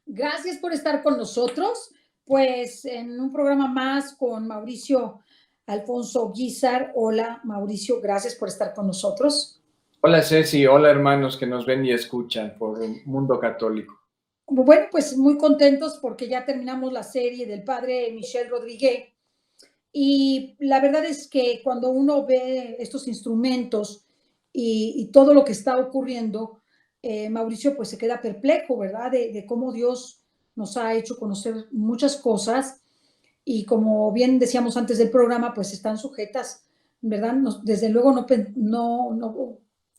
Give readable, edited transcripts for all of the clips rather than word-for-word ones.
Gracias por estar con nosotros, pues en un programa más con Mauricio Alfonso Guízar. Hola, Mauricio, gracias por estar con nosotros. Hola Ceci, hola hermanos que nos ven y escuchan por Mundo Católico. Bueno, pues muy contentos porque ya terminamos la serie del padre Michel Rodríguez y la verdad es que cuando uno ve estos instrumentos y todo lo que está ocurriendo, Mauricio pues se queda perplejo, ¿verdad? De cómo Dios nos ha hecho conocer muchas cosas y como bien decíamos antes del programa, pues están sujetas, ¿verdad? Desde luego no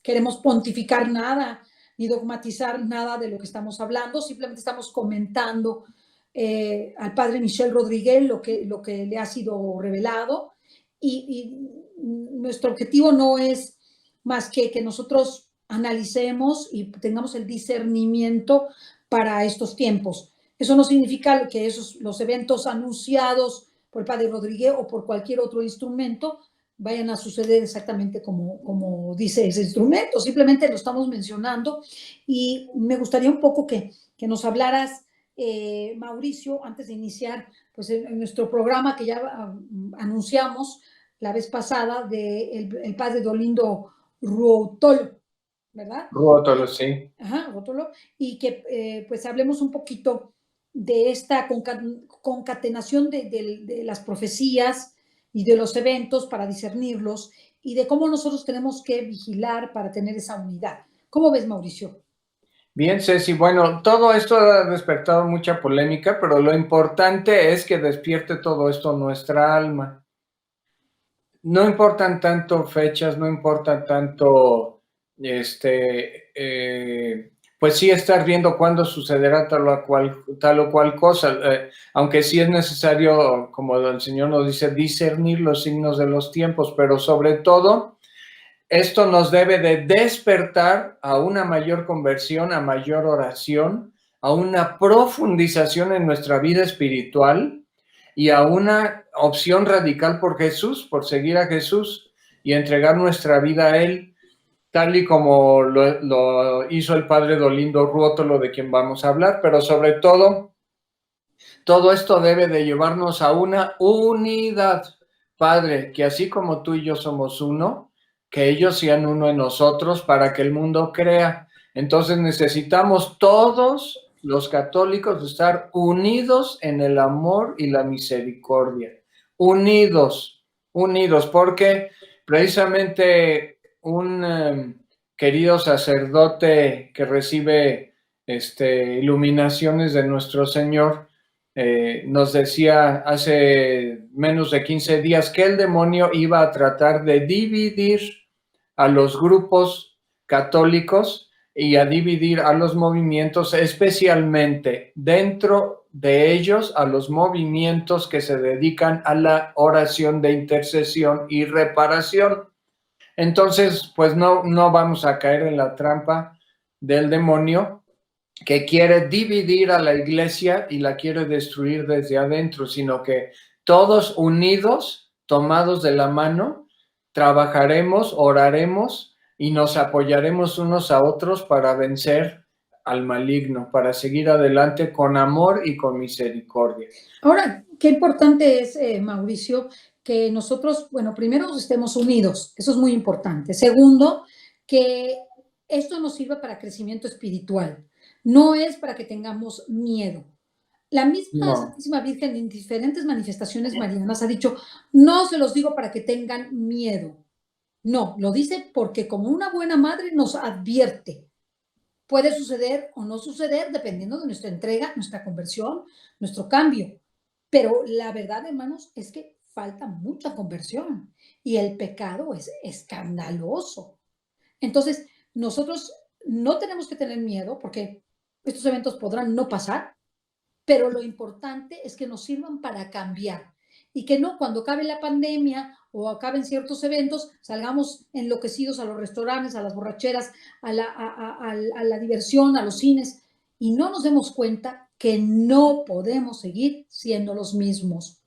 queremos pontificar nada ni dogmatizar nada de lo que estamos hablando, simplemente estamos comentando al padre Michel Rodríguez lo que le ha sido revelado y nuestro objetivo no es más que nosotros analicemos y tengamos el discernimiento para estos tiempos. Eso no significa que los eventos anunciados por el padre Rodríguez o por cualquier otro instrumento vayan a suceder exactamente como dice ese instrumento, simplemente lo estamos mencionando y me gustaría un poco que nos hablaras, Mauricio, antes de iniciar pues en nuestro programa que ya anunciamos la vez pasada el padre Dolindo Ruotolo, ¿verdad? Rótolo, sí. Ajá, Rótulo, y que pues hablemos un poquito de esta concatenación de las profecías y de los eventos para discernirlos y de cómo nosotros tenemos que vigilar para tener esa unidad. ¿Cómo ves, Mauricio? Bien Ceci, bueno, todo esto ha despertado mucha polémica, pero lo importante es que despierte todo esto nuestra alma. No importan tanto fechas, no importa tanto, pues sí estar viendo cuándo sucederá tal o cual cosa, aunque sí es necesario, como el Señor nos dice, discernir los signos de los tiempos, pero sobre todo, esto nos debe de despertar a una mayor conversión, a mayor oración, a una profundización en nuestra vida espiritual y a una opción radical por Jesús, por seguir a Jesús y entregar nuestra vida a Él, tal y como lo hizo el padre Dolindo Ruotolo, de quien vamos a hablar, pero sobre todo esto debe de llevarnos a una unidad. Padre, que así como tú y yo somos uno, que ellos sean uno en nosotros para que el mundo crea. Entonces necesitamos todos los católicos estar unidos en el amor y la misericordia. Unidos, unidos, porque precisamente un querido sacerdote que recibe iluminaciones de nuestro Señor, nos decía hace menos de 15 días que el demonio iba a tratar de dividir a los grupos católicos y a dividir a los movimientos, especialmente dentro de ellos a los movimientos que se dedican a la oración de intercesión y reparación. Entonces, pues no vamos a caer en la trampa del demonio, que quiere dividir a la iglesia y la quiere destruir desde adentro, sino que todos unidos, tomados de la mano, trabajaremos, oraremos y nos apoyaremos unos a otros para vencer al maligno, para seguir adelante con amor y con misericordia. Ahora, qué importante es, Mauricio, que nosotros, bueno, primero estemos unidos, eso es muy importante. Segundo, que esto nos sirva para crecimiento espiritual, no es para que tengamos miedo. La misma No. Santísima Virgen en diferentes manifestaciones marianas ha dicho, no se los digo para que tengan miedo. No, lo dice porque como una buena madre nos advierte. Puede suceder o no suceder dependiendo de nuestra entrega, nuestra conversión, nuestro cambio. Pero la verdad, hermanos, es que falta mucha conversión y el pecado es escandaloso. Entonces, nosotros no tenemos que tener miedo porque estos eventos podrán no pasar, pero lo importante es que nos sirvan para cambiar y que no cuando acabe la pandemia o acaben ciertos eventos salgamos enloquecidos a los restaurantes, a las borracheras, a la diversión, a los cines y no nos demos cuenta que no podemos seguir siendo los mismos.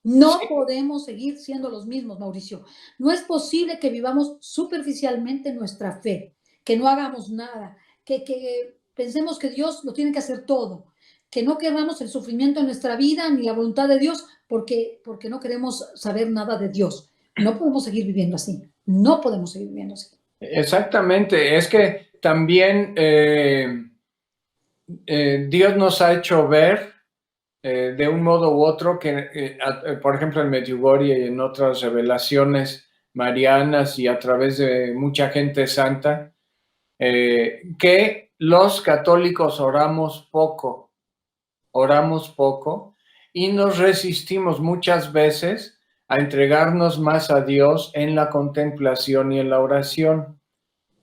No Sí. podemos seguir siendo los mismos, Mauricio. No es posible que vivamos superficialmente nuestra fe, que no hagamos nada, que pensemos que Dios lo tiene que hacer todo, que no queramos el sufrimiento en nuestra vida ni la voluntad de Dios porque no queremos saber nada de Dios. No podemos seguir viviendo así. No podemos seguir viviendo así. Exactamente. Es que también Dios nos ha hecho ver de un modo u otro que, por ejemplo, en Medjugorje y en otras revelaciones marianas y a través de mucha gente santa, que los católicos oramos poco y nos resistimos muchas veces a entregarnos más a Dios en la contemplación y en la oración.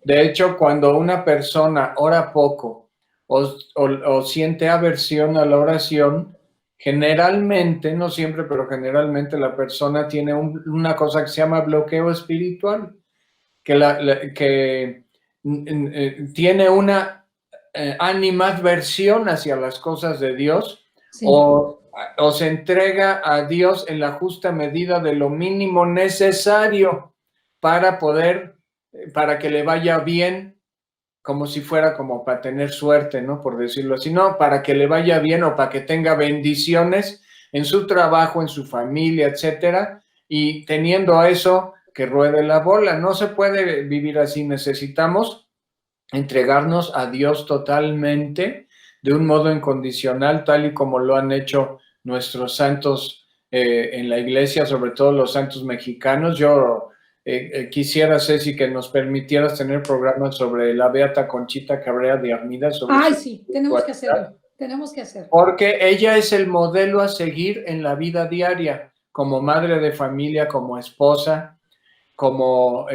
De hecho, cuando una persona ora poco o siente aversión a la oración, generalmente, no siempre, pero generalmente la persona tiene una cosa que se llama bloqueo espiritual, que tiene una animadversión hacia las cosas de Dios, sí, o se entrega a Dios en la justa medida de lo mínimo necesario para que le vaya bien, como si fuera como para tener suerte, ¿no? Por decirlo así, no, para que le vaya bien o para que tenga bendiciones en su trabajo, en su familia, etcétera, y teniendo eso, que ruede la bola. No se puede vivir así. Necesitamos entregarnos a Dios totalmente, de un modo incondicional, tal y como lo han hecho nuestros santos en la iglesia, sobre todo los santos mexicanos. Yo quisiera, Ceci, que nos permitieras tener programas sobre la beata Conchita Cabrera de Armida. Ay, sí, tenemos que hacerlo. Tenemos que hacerlo. Porque ella es el modelo a seguir en la vida diaria, como madre de familia, como esposa, como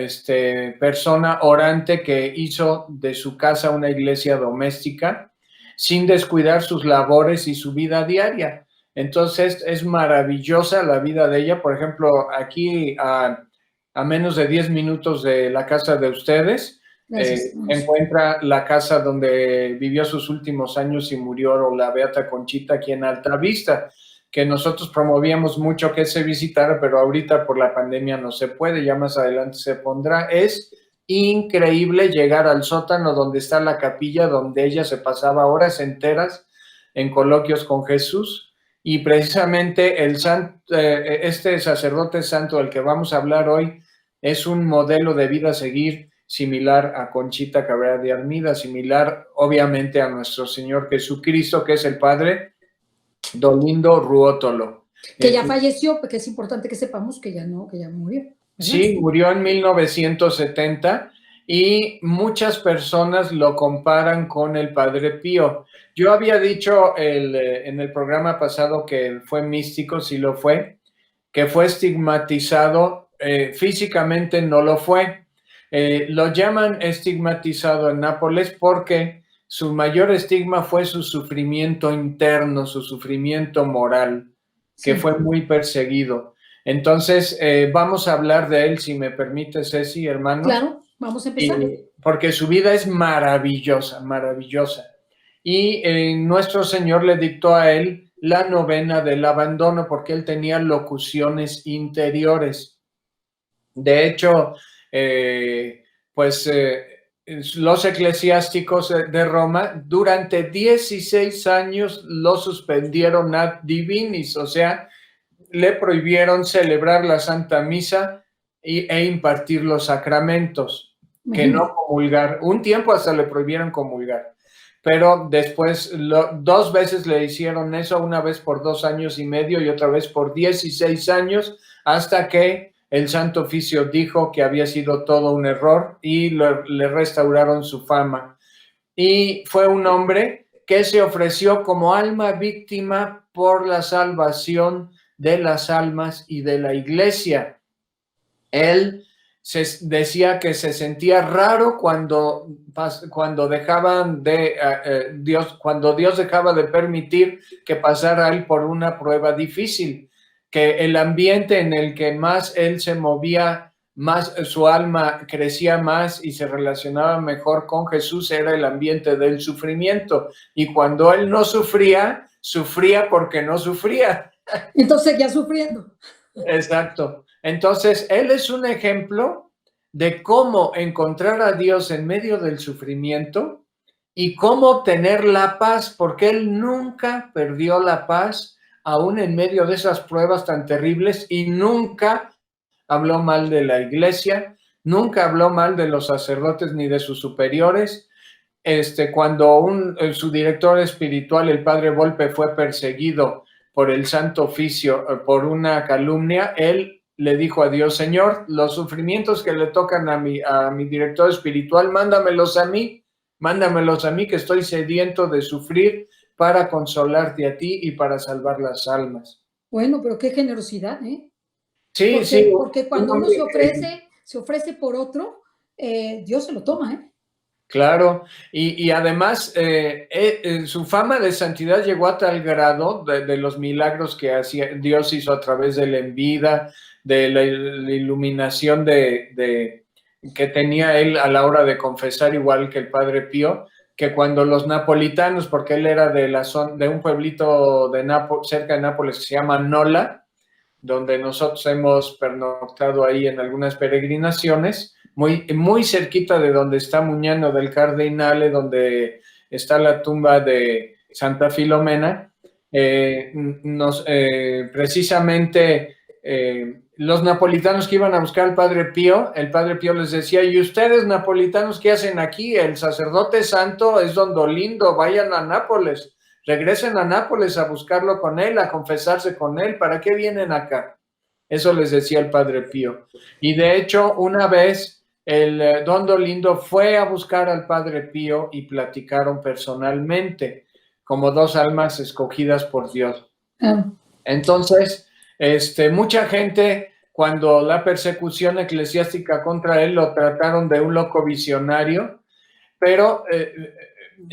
persona orante que hizo de su casa una iglesia doméstica, sin descuidar sus labores y su vida diaria. Entonces es maravillosa la vida de ella. Por ejemplo, aquí a menos de 10 minutos de la casa de ustedes, encuentra la casa donde vivió sus últimos años y murió la beata Conchita, aquí en Altavista, que nosotros promovíamos mucho que se visitara, pero ahorita por la pandemia no se puede, ya más adelante se pondrá. Es increíble llegar al sótano donde está la capilla, donde ella se pasaba horas enteras en coloquios con Jesús, y precisamente este sacerdote santo del que vamos a hablar hoy es un modelo de vida a seguir, similar a Conchita Cabrera de Armida, similar obviamente a nuestro Señor Jesucristo, que es el Padre Dolindo Ruotolo. Que ya falleció, porque es importante que sepamos que ya murió. ¿verdad? Sí, murió en 1970 y muchas personas lo comparan con el Padre Pío. Yo había dicho en el programa pasado que fue místico, sí lo fue, que fue estigmatizado, físicamente no lo fue. Lo llaman estigmatizado en Nápoles porque su mayor estigma fue su sufrimiento interno, su sufrimiento moral, que sí, fue muy perseguido. Entonces, vamos a hablar de él, si me permite, Ceci, hermano. Claro, vamos a empezar. Porque su vida es maravillosa, maravillosa. Y nuestro Señor le dictó a él la novena del abandono, porque él tenía locuciones interiores. De hecho, los eclesiásticos de Roma durante 16 años lo suspendieron ad divinis, o sea, le prohibieron celebrar la Santa Misa e impartir los sacramentos, que no comulgar. Un tiempo hasta le prohibieron comulgar, pero después 2 veces le hicieron eso, una vez por 2 años y medio y otra vez por 16 años, hasta que el Santo Oficio dijo que había sido todo un error y le restauraron su fama. Y fue un hombre que se ofreció como alma víctima por la salvación de las almas y de la iglesia. Él decía que se sentía raro cuando dejaban de cuando Dios dejaba de permitir que pasara él por una prueba difícil, que el ambiente en el que más él se movía, más su alma crecía más y se relacionaba mejor con Jesús, era el ambiente del sufrimiento. Y cuando él no sufría, sufría porque no sufría. Entonces seguía sufriendo. Exacto. Entonces, él es un ejemplo de cómo encontrar a Dios en medio del sufrimiento y cómo tener la paz, porque él nunca perdió la paz, aún en medio de esas pruebas tan terribles, y nunca habló mal de la iglesia, nunca habló mal de los sacerdotes ni de sus superiores. Cuando su director espiritual, el padre Volpe, fue perseguido por el Santo Oficio por una calumnia, él le dijo a Dios: Señor, los sufrimientos que le tocan a mi director espiritual, mándamelos a mí, que estoy sediento de sufrir para consolarte a ti y para salvar las almas. Bueno, pero qué generosidad, ¿eh? Sí, porque, sí. Porque cuando uno se ofrece por otro, Dios se lo toma, ¿eh? Claro, y además su fama de santidad llegó a tal grado de los milagros que Dios hizo a través de la envidia, de la iluminación que tenía él a la hora de confesar, igual que el Padre Pío, que cuando los napolitanos, porque él era de un pueblito cerca de Nápoles que se llama Nola, donde nosotros hemos pernoctado ahí en algunas peregrinaciones, muy cerquita de donde está Muñano del Cardinale, donde está la tumba de Santa Filomena. Precisamente los napolitanos que iban a buscar al Padre Pío, el Padre Pío les decía: ¿y ustedes, napolitanos, qué hacen aquí? El sacerdote santo es don Dolindo, vayan a Nápoles. Regresen a Nápoles a buscarlo con él, a confesarse con él. ¿Para qué vienen acá? Eso les decía el Padre Pío. Y de hecho, una vez el don Dolindo fue a buscar al Padre Pío y platicaron personalmente, como dos almas escogidas por Dios. Entonces, mucha gente, cuando la persecución eclesiástica contra él, lo trataron de un loco visionario, pero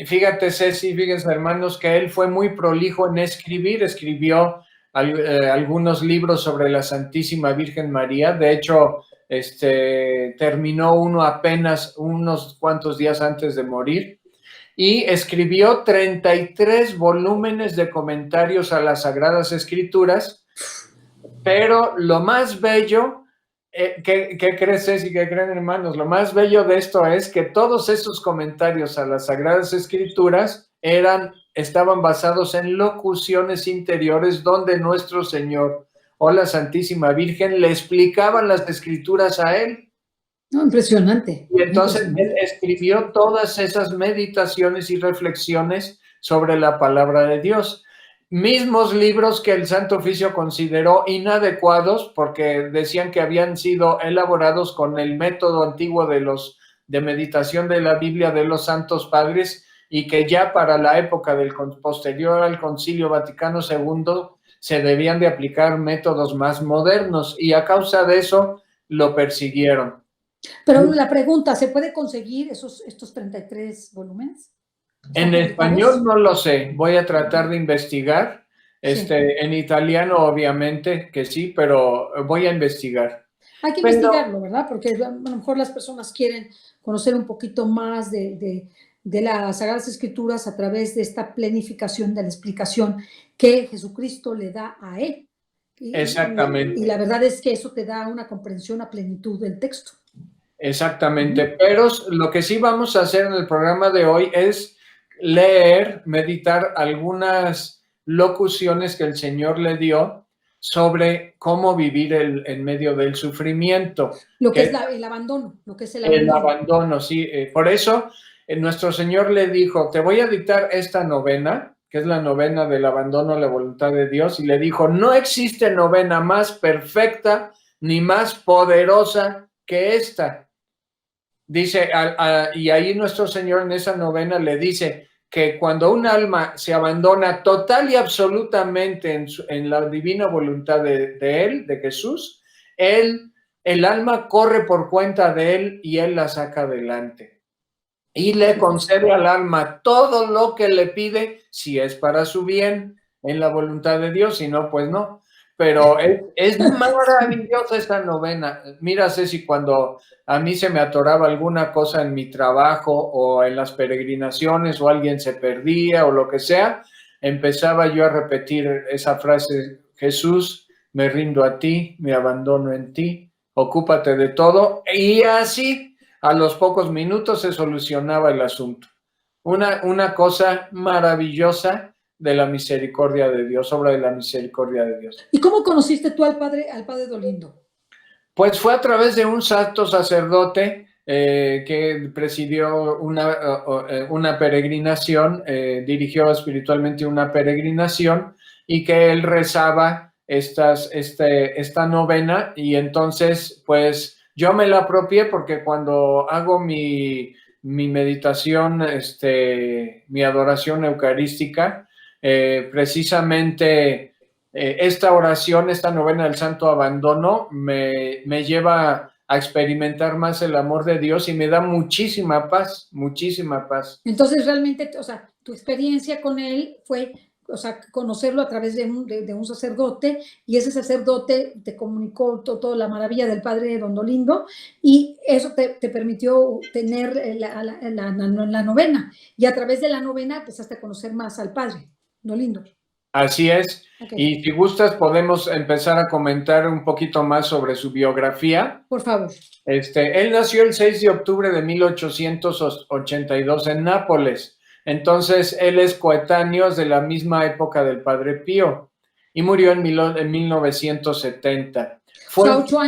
fíjate, Ceci, fíjense, hermanos, que él fue muy prolijo en escribió algunos libros sobre la Santísima Virgen María. De hecho, terminó uno apenas unos cuantos días antes de morir, y escribió 33 volúmenes de comentarios a las Sagradas Escrituras, pero lo más bello, ¿qué crees, Ceci? ¿Qué creen, hermanos? Lo más bello de esto es que todos esos comentarios a las Sagradas Escrituras estaban basados en locuciones interiores donde nuestro Señor o la Santísima Virgen le explicaban las Escrituras a él. No, impresionante. Y entonces él escribió todas esas meditaciones y reflexiones sobre la palabra de Dios. Mismos libros que el Santo Oficio consideró inadecuados porque decían que habían sido elaborados con el método antiguo de meditación de la Biblia de los Santos Padres, y que ya para la época posterior al Concilio Vaticano II se debían de aplicar métodos más modernos, y a causa de eso lo persiguieron. Pero la pregunta, ¿se puede conseguir estos 33 volúmenes? En español no lo sé, voy a tratar de investigar. Sí. En italiano obviamente que sí, pero voy a investigar. Hay que investigarlo, ¿verdad? Porque a lo mejor las personas quieren conocer un poquito más de las Sagradas Escrituras a través de esta planificación, de la explicación que Jesucristo le da a él. Exactamente. Y la verdad es que eso te da una comprensión a plenitud del texto. Exactamente, pero lo que sí vamos a hacer en el programa de hoy es leer, meditar algunas locuciones que el Señor le dio sobre cómo vivir en medio del sufrimiento. Lo que es el abandono, lo que es el abandono. El abandono, sí. Por eso nuestro Señor le dijo: te voy a dictar esta novena, que es la novena del abandono a la voluntad de Dios, y le dijo: no existe novena más perfecta ni más poderosa que esta. Dice, y ahí nuestro Señor en esa novena le dice que cuando un alma se abandona total y absolutamente en la divina voluntad de él, de Jesús, el alma corre por cuenta de él y él la saca adelante. Y le concede al alma todo lo que le pide, si es para su bien, en la voluntad de Dios, si no, pues no. Pero es maravillosa esta novena. Mira, Ceci, cuando a mí se me atoraba alguna cosa en mi trabajo o en las peregrinaciones, o alguien se perdía o lo que sea, empezaba yo a repetir esa frase: Jesús, me rindo a ti, me abandono en ti, ocúpate de todo. Y así, a los pocos minutos se solucionaba el asunto. una cosa maravillosa de la misericordia de Dios, obra de la misericordia de Dios. ¿Y cómo conociste tú al padre Dolindo? Pues fue a través de un santo sacerdote que presidió una peregrinación, dirigió espiritualmente una peregrinación y que él rezaba esta novena, y entonces pues yo me la apropié porque cuando hago mi meditación, mi adoración eucarística, precisamente esta oración, esta novena del Santo Abandono, me lleva a experimentar más el amor de Dios y me da muchísima paz, muchísima paz. Entonces, realmente, o sea, tu experiencia con él fue, o sea, conocerlo a través de un sacerdote, y ese sacerdote te comunicó toda la maravilla del padre Don Dolindo, y eso te permitió tener la novena, y a través de la novena empezaste a conocer más al padre Dolindo. Así es. Okay. Y si gustas, podemos empezar a comentar un poquito más sobre su biografía. Por favor. Él nació el 6 de octubre de 1882 en Nápoles. Entonces, él es coetáneo de la misma época del Padre Pío y murió en 1970. Fue, o sea,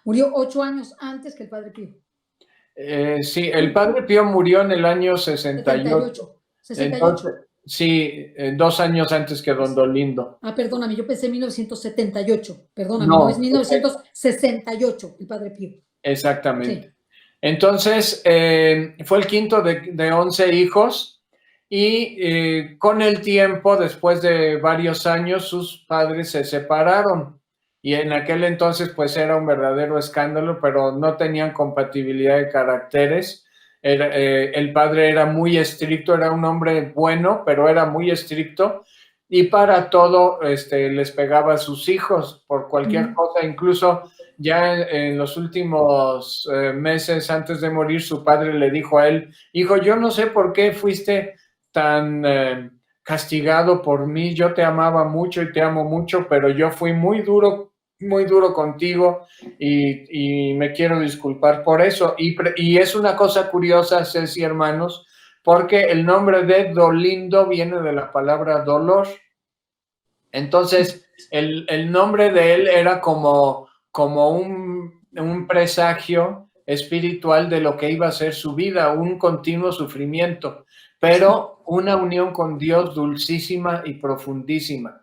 murió 8 años antes que el Padre Pío. Sí, el Padre Pío murió en el año 68. 68. Entonces, sí, 2 años antes que Don Dolindo. Ah, perdóname, yo pensé en 1978. Perdóname, no es 1968 el Padre Pío. Exactamente. Sí. Entonces, fue el quinto de 11 hijos y con el tiempo, después de varios años, sus padres se separaron. Y en aquel entonces, pues, era un verdadero escándalo, pero no tenían compatibilidad de caracteres. El padre era muy estricto, era un hombre bueno, pero era muy estricto, y para todo les pegaba a sus hijos por cualquier cosa. Incluso ya en los últimos meses antes de morir, su padre le dijo a él: hijo, yo no sé por qué fuiste tan castigado por mí, yo te amaba mucho y te amo mucho, pero yo fui muy duro contigo y me quiero disculpar por eso. Y es una cosa curiosa, Ceci, hermanos, porque el nombre de Dolindo viene de la palabra dolor. Entonces, el nombre de él era como un presagio espiritual de lo que iba a ser su vida, un continuo sufrimiento, pero una unión con Dios dulcísima y profundísima.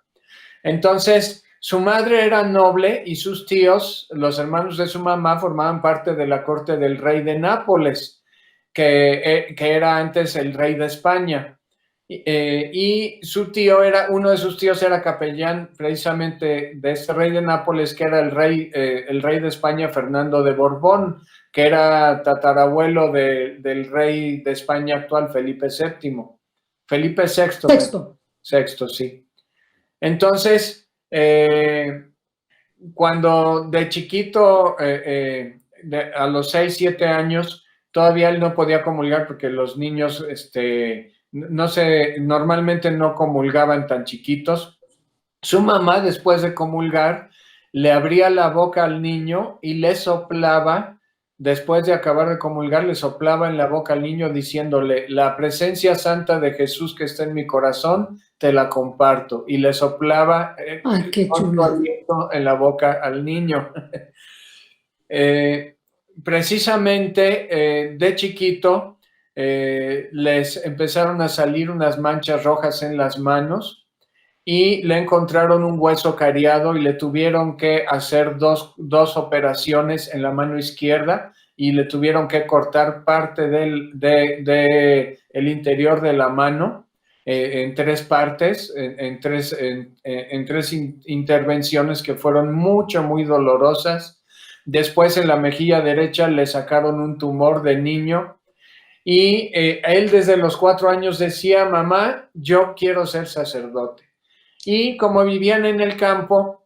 Entonces, su madre era noble y sus tíos, los hermanos de su mamá, formaban parte de la corte del rey de Nápoles, que era antes el rey de España. Y uno de sus tíos era capellán precisamente de este rey de Nápoles, que era el rey de España, Fernando de Borbón, que era tatarabuelo del rey de España actual, Felipe VII. Felipe VI. Sexto, sí. Entonces, cuando de chiquito, a los 6, 7 años, todavía él no podía comulgar porque los niños, normalmente no comulgaban tan chiquitos. Su mamá, después de comulgar, le abría la boca al niño y le soplaba. Después de acabar de comulgar, le soplaba en la boca al niño diciéndole: la presencia santa de Jesús que está en mi corazón, te la comparto. Y le soplaba en la boca al niño. Precisamente de chiquito les empezaron a salir unas manchas rojas en las manos y le encontraron un hueso cariado y le tuvieron que hacer dos operaciones en la mano izquierda y le tuvieron que cortar parte del interior de la mano en 3 partes, en tres intervenciones que fueron muy dolorosas. Después en la mejilla derecha le sacaron un tumor de niño y él desde los 4 años decía: mamá, yo quiero ser sacerdote. Y como vivían en el campo,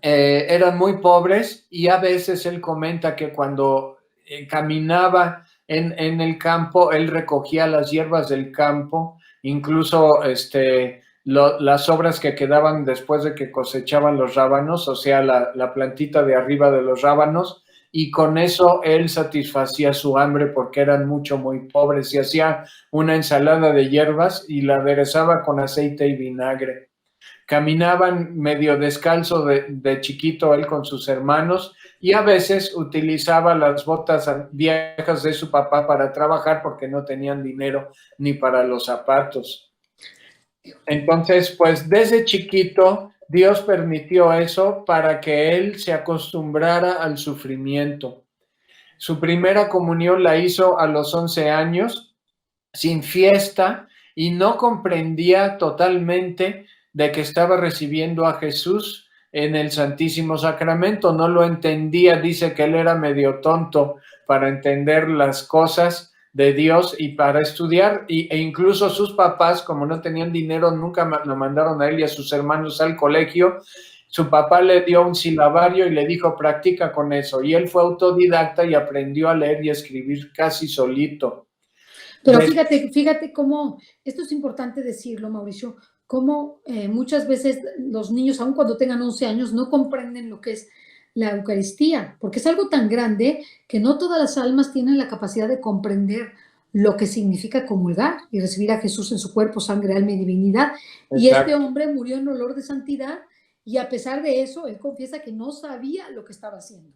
eran muy pobres, y a veces él comenta que cuando caminaba en el campo, él recogía las hierbas del campo, incluso las sobras que quedaban después de que cosechaban los rábanos, o sea, la plantita de arriba de los rábanos, y con eso él satisfacía su hambre porque eran muy pobres, y hacía una ensalada de hierbas y la aderezaba con aceite y vinagre. Caminaban medio descalzo de chiquito él con sus hermanos, y a veces utilizaba las botas viejas de su papá para trabajar porque no tenían dinero ni para los zapatos. Entonces, pues desde chiquito Dios permitió eso para que él se acostumbrara al sufrimiento. Su primera comunión la hizo a los 11 años, sin fiesta, y no comprendía totalmente de que estaba recibiendo a Jesús en el Santísimo Sacramento. No lo entendía, dice que él era medio tonto para entender las cosas de Dios y para estudiar, e incluso sus papás, como no tenían dinero, nunca lo mandaron a él y a sus hermanos al colegio. Su papá le dio un silabario y le dijo, practica con eso, y él fue autodidacta y aprendió a leer y a escribir casi solito. Pero fíjate cómo, esto es importante decirlo, Mauricio, cómo muchas veces los niños, aun cuando tengan 11 años, no comprenden lo que es la Eucaristía, porque es algo tan grande que no todas las almas tienen la capacidad de comprender lo que significa comulgar y recibir a Jesús en su cuerpo, sangre, alma y divinidad. Exacto. Y este hombre murió en olor de santidad, y a pesar de eso, él confiesa que no sabía lo que estaba haciendo.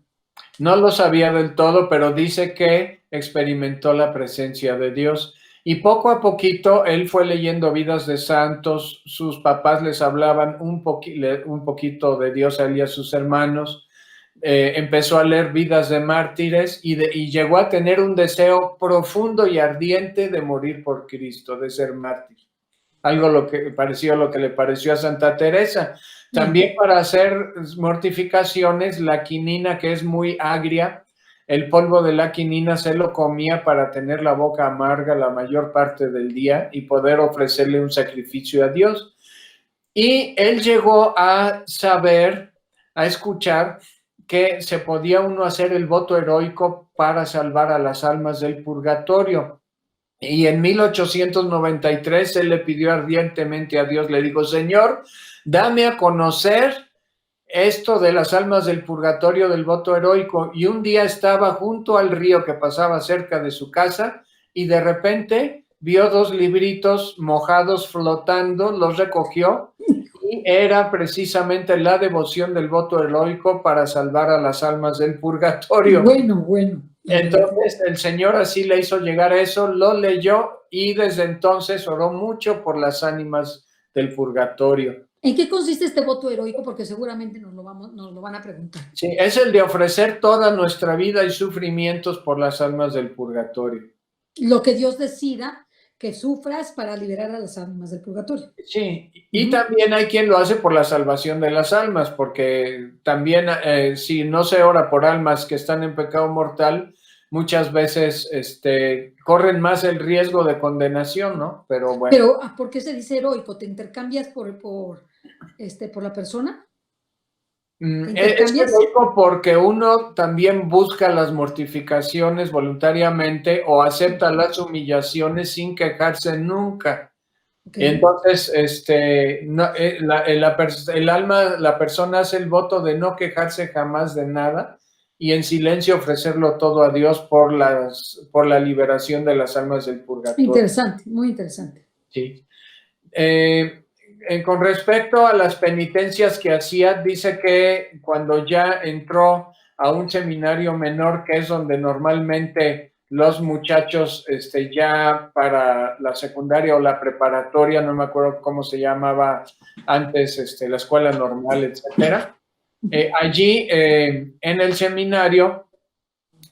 No lo sabía del todo, pero dice que experimentó la presencia de Dios. Y poco a poquito él fue leyendo vidas de santos, sus papás les hablaban un poquito de Dios a él y a sus hermanos, empezó a leer vidas de mártires y llegó a tener un deseo profundo y ardiente de morir por Cristo, de ser mártir. Algo lo que le pareció a Santa Teresa. También para hacer mortificaciones, la quinina, que es muy agria, el polvo de la quinina se lo comía para tener la boca amarga la mayor parte del día y poder ofrecerle un sacrificio a Dios. Y él llegó a saber, a escuchar, que se podía uno hacer el voto heroico para salvar a las almas del purgatorio. Y en 1893 él le pidió ardientemente a Dios, le dijo, Señor, dame a conocer esto de las almas del purgatorio, del voto heroico. Y un día estaba junto al río que pasaba cerca de su casa y de repente vio 2 libritos mojados flotando, los recogió y era precisamente la devoción del voto heroico para salvar a las almas del purgatorio. Bueno. Entonces el Señor así le hizo llegar a eso, lo leyó y desde entonces oró mucho por las ánimas del purgatorio. ¿En qué consiste este voto heroico? Porque seguramente nos lo van a preguntar. Sí, es el de ofrecer toda nuestra vida y sufrimientos por las almas del purgatorio. Lo que Dios decida que sufras para liberar a las almas del purgatorio. Sí, y también hay quien lo hace por la salvación de las almas, porque también si no se ora por almas que están en pecado mortal, muchas veces corren más el riesgo de condenación, ¿no? Pero bueno. Pero ¿por qué se dice heroico? ¿Te intercambias por la persona? Es heroico porque uno también busca las mortificaciones voluntariamente o acepta las humillaciones sin quejarse nunca. Okay. Entonces, la persona hace el voto de no quejarse jamás de nada y en silencio ofrecerlo todo a Dios por la liberación de las almas del purgatorio. Interesante, muy interesante. Sí. Con respecto a las penitencias que hacía, dice que cuando ya entró a un seminario menor, que es donde normalmente los muchachos ya para la secundaria o la preparatoria, no me acuerdo cómo se llamaba antes, la escuela normal, etcétera. Allí en el seminario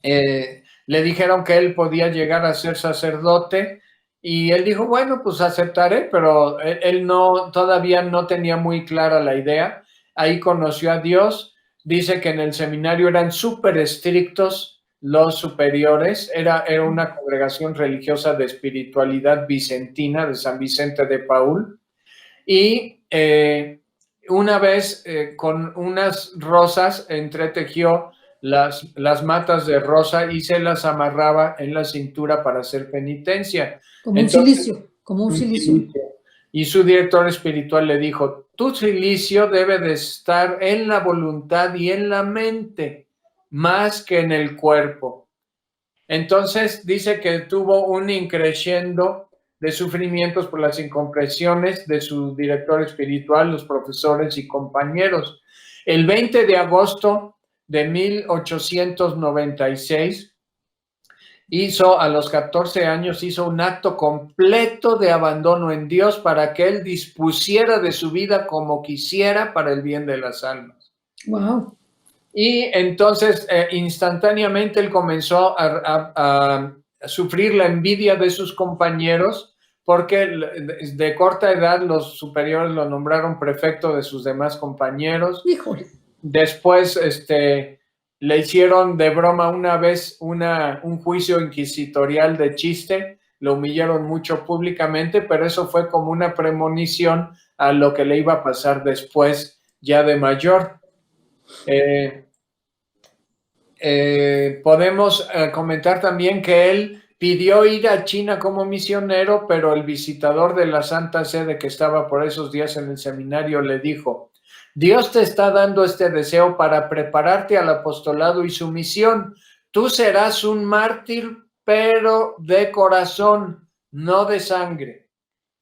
le dijeron que él podía llegar a ser sacerdote. Y él dijo, bueno, pues aceptaré, pero él todavía no tenía muy clara la idea. Ahí conoció a Dios. Dice que en el seminario eran súper estrictos los superiores. Era una congregación religiosa de espiritualidad vicentina, de San Vicente de Paúl. Y una vez con unas rosas entretejió las matas de rosa y se las amarraba en la cintura para hacer penitencia. Como un silicio. Y su director espiritual le dijo, tu silicio debe de estar en la voluntad y en la mente, más que en el cuerpo. Entonces dice que tuvo un increciendo de sufrimientos por las incomprensiones de su director espiritual, los profesores y compañeros. El 20 de agosto de 1896, a los 14 años, hizo un acto completo de abandono en Dios para que él dispusiera de su vida como quisiera para el bien de las almas. Wow. Y entonces instantáneamente él comenzó a sufrir la envidia de sus compañeros porque de corta edad los superiores lo nombraron prefecto de sus demás compañeros. Híjole. Después le hicieron de broma una vez un juicio inquisitorial de chiste, lo humillaron mucho públicamente, pero eso fue como una premonición a lo que le iba a pasar después ya de mayor. Podemos comentar también que él pidió ir a China como misionero, pero el visitador de la Santa Sede que estaba por esos días en el seminario le dijo: Dios te está dando este deseo para prepararte al apostolado y su misión. Tú serás un mártir, pero de corazón, no de sangre.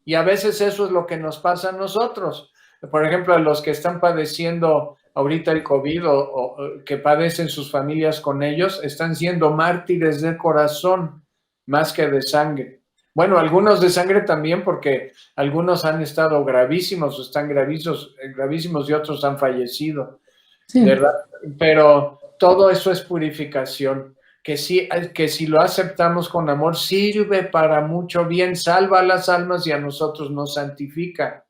Y a veces eso es lo que nos pasa a nosotros. Por ejemplo, a los que están padeciendo ahorita el COVID o que padecen sus familias con ellos, están siendo mártires de corazón más que de sangre. Bueno, algunos de sangre también, porque algunos han estado gravísimos o están gravísimos y otros han fallecido, sí. ¿Verdad? Pero todo eso es purificación, que si lo aceptamos con amor, sirve para mucho bien, salva a las almas y a nosotros nos santifica.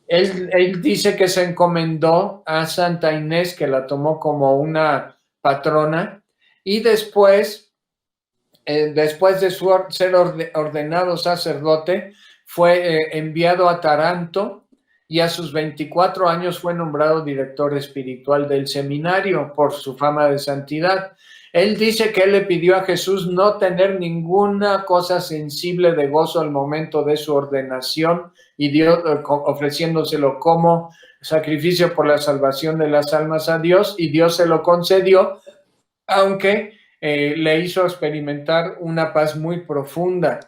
Él dice que se encomendó a Santa Inés, que la tomó como una patrona, y después de ser ordenado sacerdote, fue enviado a Taranto y a sus 24 años fue nombrado director espiritual del seminario por su fama de santidad. Él dice que él le pidió a Jesús no tener ninguna cosa sensible de gozo al momento de su ordenación y Dios ofreciéndoselo como sacrificio por la salvación de las almas a Dios, y Dios se lo concedió, aunque le hizo experimentar una paz muy profunda.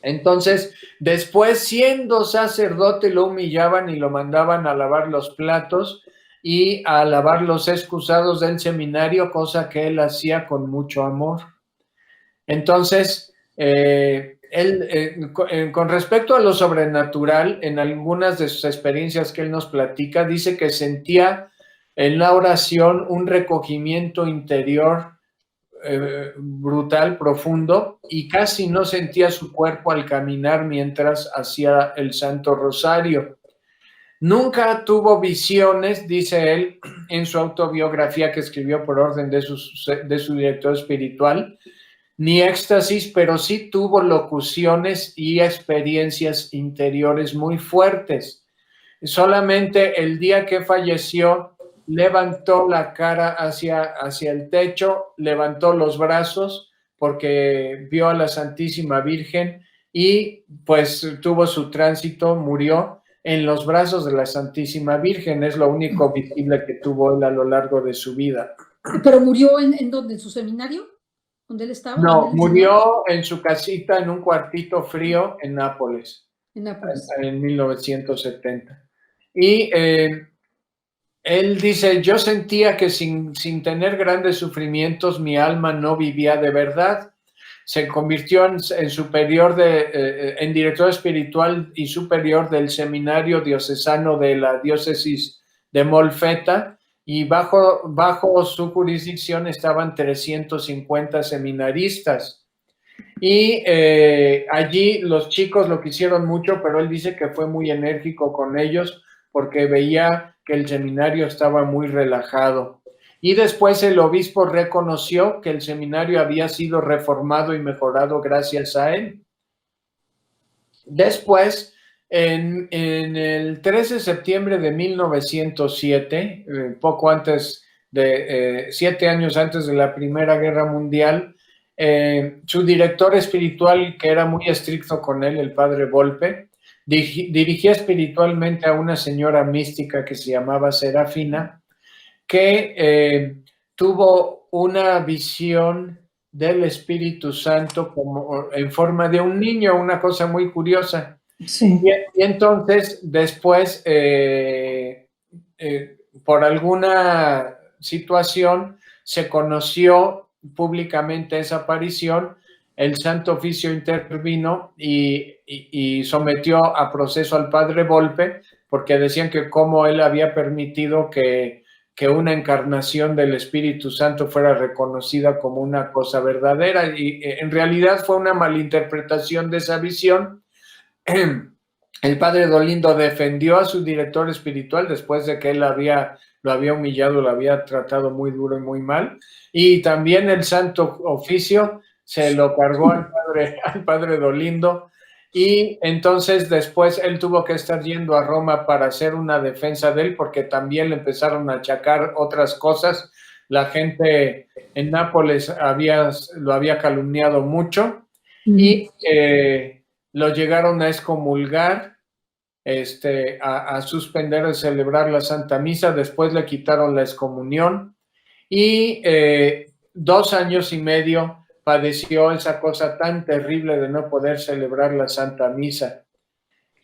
Entonces, después, siendo sacerdote, lo humillaban y lo mandaban a lavar los platos y a lavar los excusados del seminario, cosa que él hacía con mucho amor. Entonces, con respecto a lo sobrenatural, en algunas de sus experiencias que él nos platica, dice que sentía en la oración un recogimiento interior brutal, profundo, y casi no sentía su cuerpo al caminar mientras hacía el Santo Rosario. Nunca tuvo visiones, dice él en su autobiografía que escribió por orden de su director espiritual, ni éxtasis, pero sí tuvo locuciones y experiencias interiores muy fuertes. Solamente el día que falleció, levantó la cara hacia el techo, levantó los brazos porque vio a la Santísima Virgen y pues tuvo su tránsito, murió en los brazos de la Santísima Virgen. Es lo único visible que tuvo él a lo largo de su vida. ¿Pero murió en dónde? ¿En su seminario? ¿Dónde él estaba? No, murió en su casita en un cuartito frío en Nápoles. En Nápoles. En 1970. Y él dice: yo sentía que sin tener grandes sufrimientos mi alma no vivía de verdad. Se convirtió en superior en director espiritual y superior del seminario diocesano de la diócesis de Molfetta, y bajo su jurisdicción estaban 350 seminaristas. Y allí los chicos lo quisieron mucho, pero él dice que fue muy enérgico con ellos porque veía que el seminario estaba muy relajado. Y después el obispo reconoció que el seminario había sido reformado y mejorado gracias a él. Después, en el 13 de septiembre de 1907, poco antes de 7 años antes de la Primera Guerra Mundial, su director espiritual, que era muy estricto con él, el padre Volpe, dirigía espiritualmente a una señora mística que se llamaba Serafina, que tuvo una visión del Espíritu Santo como en forma de un niño, una cosa muy curiosa. Sí. Y entonces, después, por alguna situación, se conoció públicamente esa aparición, el Santo Oficio intervino y sometió a proceso al padre Volpe, porque decían que cómo él había permitido que una encarnación del Espíritu Santo fuera reconocida como una cosa verdadera, y en realidad fue una malinterpretación de esa visión. El padre Dolindo defendió a su director espiritual después de que él lo había humillado, lo había tratado muy duro y muy mal, y también el Santo Oficio se lo cargó al padre Dolindo, y entonces después él tuvo que estar yendo a Roma para hacer una defensa de él, porque también le empezaron a achacar otras cosas. La gente en Nápoles lo había calumniado mucho, y lo llegaron a excomulgar, a suspender de celebrar la Santa Misa. Después le quitaron la excomunión, y 2 años y medio padeció esa cosa tan terrible de no poder celebrar la Santa Misa.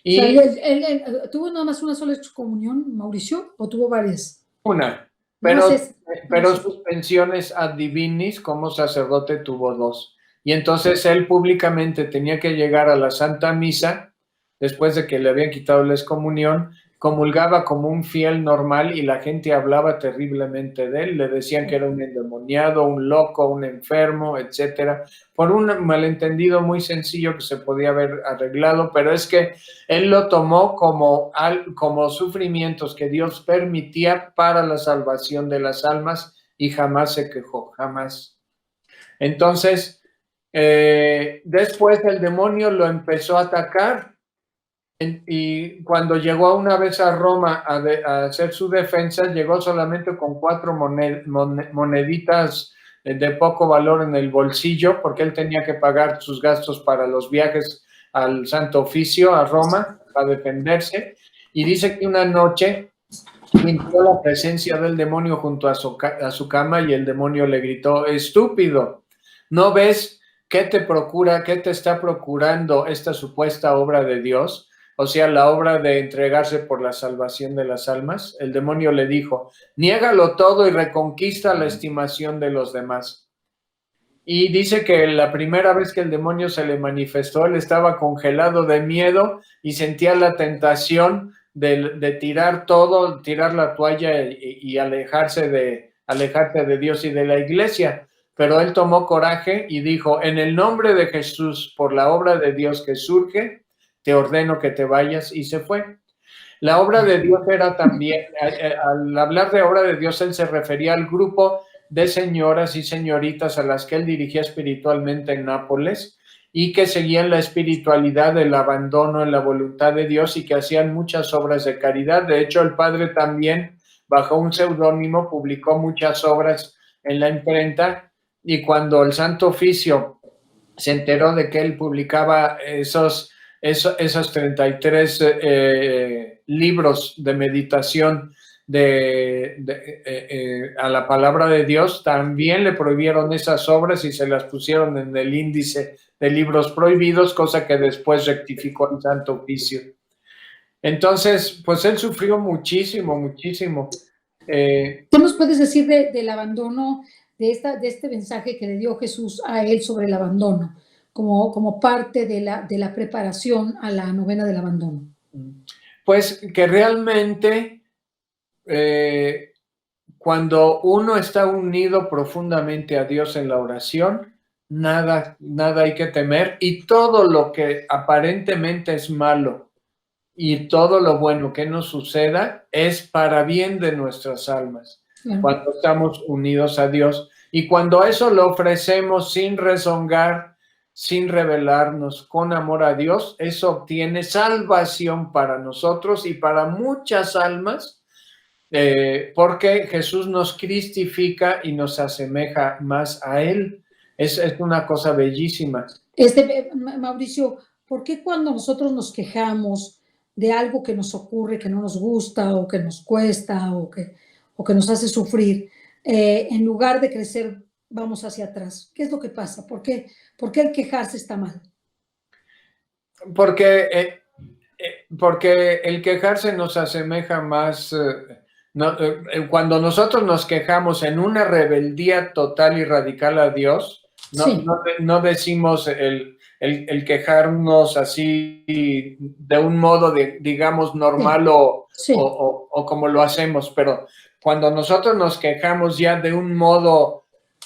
Y, o sea, ¿él tuvo nada más una sola excomunión, Mauricio, o tuvo varias? Una, pero sus pensiones ad divinis como sacerdote tuvo 2. Y entonces él públicamente tenía que llegar a la Santa Misa, después de que le habían quitado la excomunión, comulgaba como un fiel normal y la gente hablaba terriblemente de él, le decían que era un endemoniado, un loco, un enfermo, etcétera, por un malentendido muy sencillo que se podía haber arreglado, pero es que él lo tomó como sufrimientos que Dios permitía para la salvación de las almas, y jamás se quejó, jamás. Entonces, después el demonio lo empezó a atacar, y cuando llegó una vez a Roma a hacer su defensa, llegó solamente con 4 moneditas de poco valor en el bolsillo, porque él tenía que pagar sus gastos para los viajes al Santo Oficio a Roma para defenderse, y dice que una noche sintió la presencia del demonio junto a su cama, y el demonio le gritó: estúpido, ¿no ves qué te está procurando esta supuesta obra de Dios? O sea, la obra de entregarse por la salvación de las almas. El demonio le dijo: niégalo todo y reconquista la estimación de los demás. Y dice que la primera vez que el demonio se le manifestó, él estaba congelado de miedo y sentía la tentación de tirar todo, tirar la toalla y alejarse de Dios y de la iglesia. Pero él tomó coraje y dijo: en el nombre de Jesús, por la obra de Dios que surge, te ordeno que te vayas, y se fue. La obra de Dios era también, al hablar de obra de Dios, él se refería al grupo de señoras y señoritas a las que él dirigía espiritualmente en Nápoles, y que seguían la espiritualidad del abandono en la voluntad de Dios y que hacían muchas obras de caridad. De hecho, el padre también, bajo un seudónimo, publicó muchas obras en la imprenta, y cuando el Santo Oficio se enteró de que él publicaba esos 33 libros de meditación a la palabra de Dios, también le prohibieron esas obras y se las pusieron en el índice de libros prohibidos, cosa que después rectificó el Santo Oficio. Entonces, pues él sufrió muchísimo, muchísimo. ¿Qué nos puedes decir del abandono, de este mensaje que le dio Jesús a él sobre el abandono, como parte de la preparación a la novena del abandono? Pues que realmente cuando uno está unido profundamente a Dios en la oración, nada hay que temer, y todo lo que aparentemente es malo y todo lo bueno que nos suceda es para bien de nuestras almas, cuando estamos unidos a Dios. Y cuando eso lo ofrecemos sin rezongar, sin rebelarnos, con amor a Dios, eso obtiene salvación para nosotros y para muchas almas, porque Jesús nos cristifica y nos asemeja más a Él. Es una cosa bellísima. Mauricio, ¿por qué cuando nosotros nos quejamos de algo que nos ocurre, que no nos gusta o que nos cuesta o que nos hace sufrir, en lugar de crecer, vamos hacia atrás. ¿Qué es lo que pasa? ¿Por qué el quejarse está mal? Porque el quejarse nos asemeja más, cuando nosotros nos quejamos en una rebeldía total y radical a Dios, Sí, no decimos el quejarnos así de un modo, digamos, normal sí, sí, o como lo hacemos, pero cuando nosotros nos quejamos ya de un modo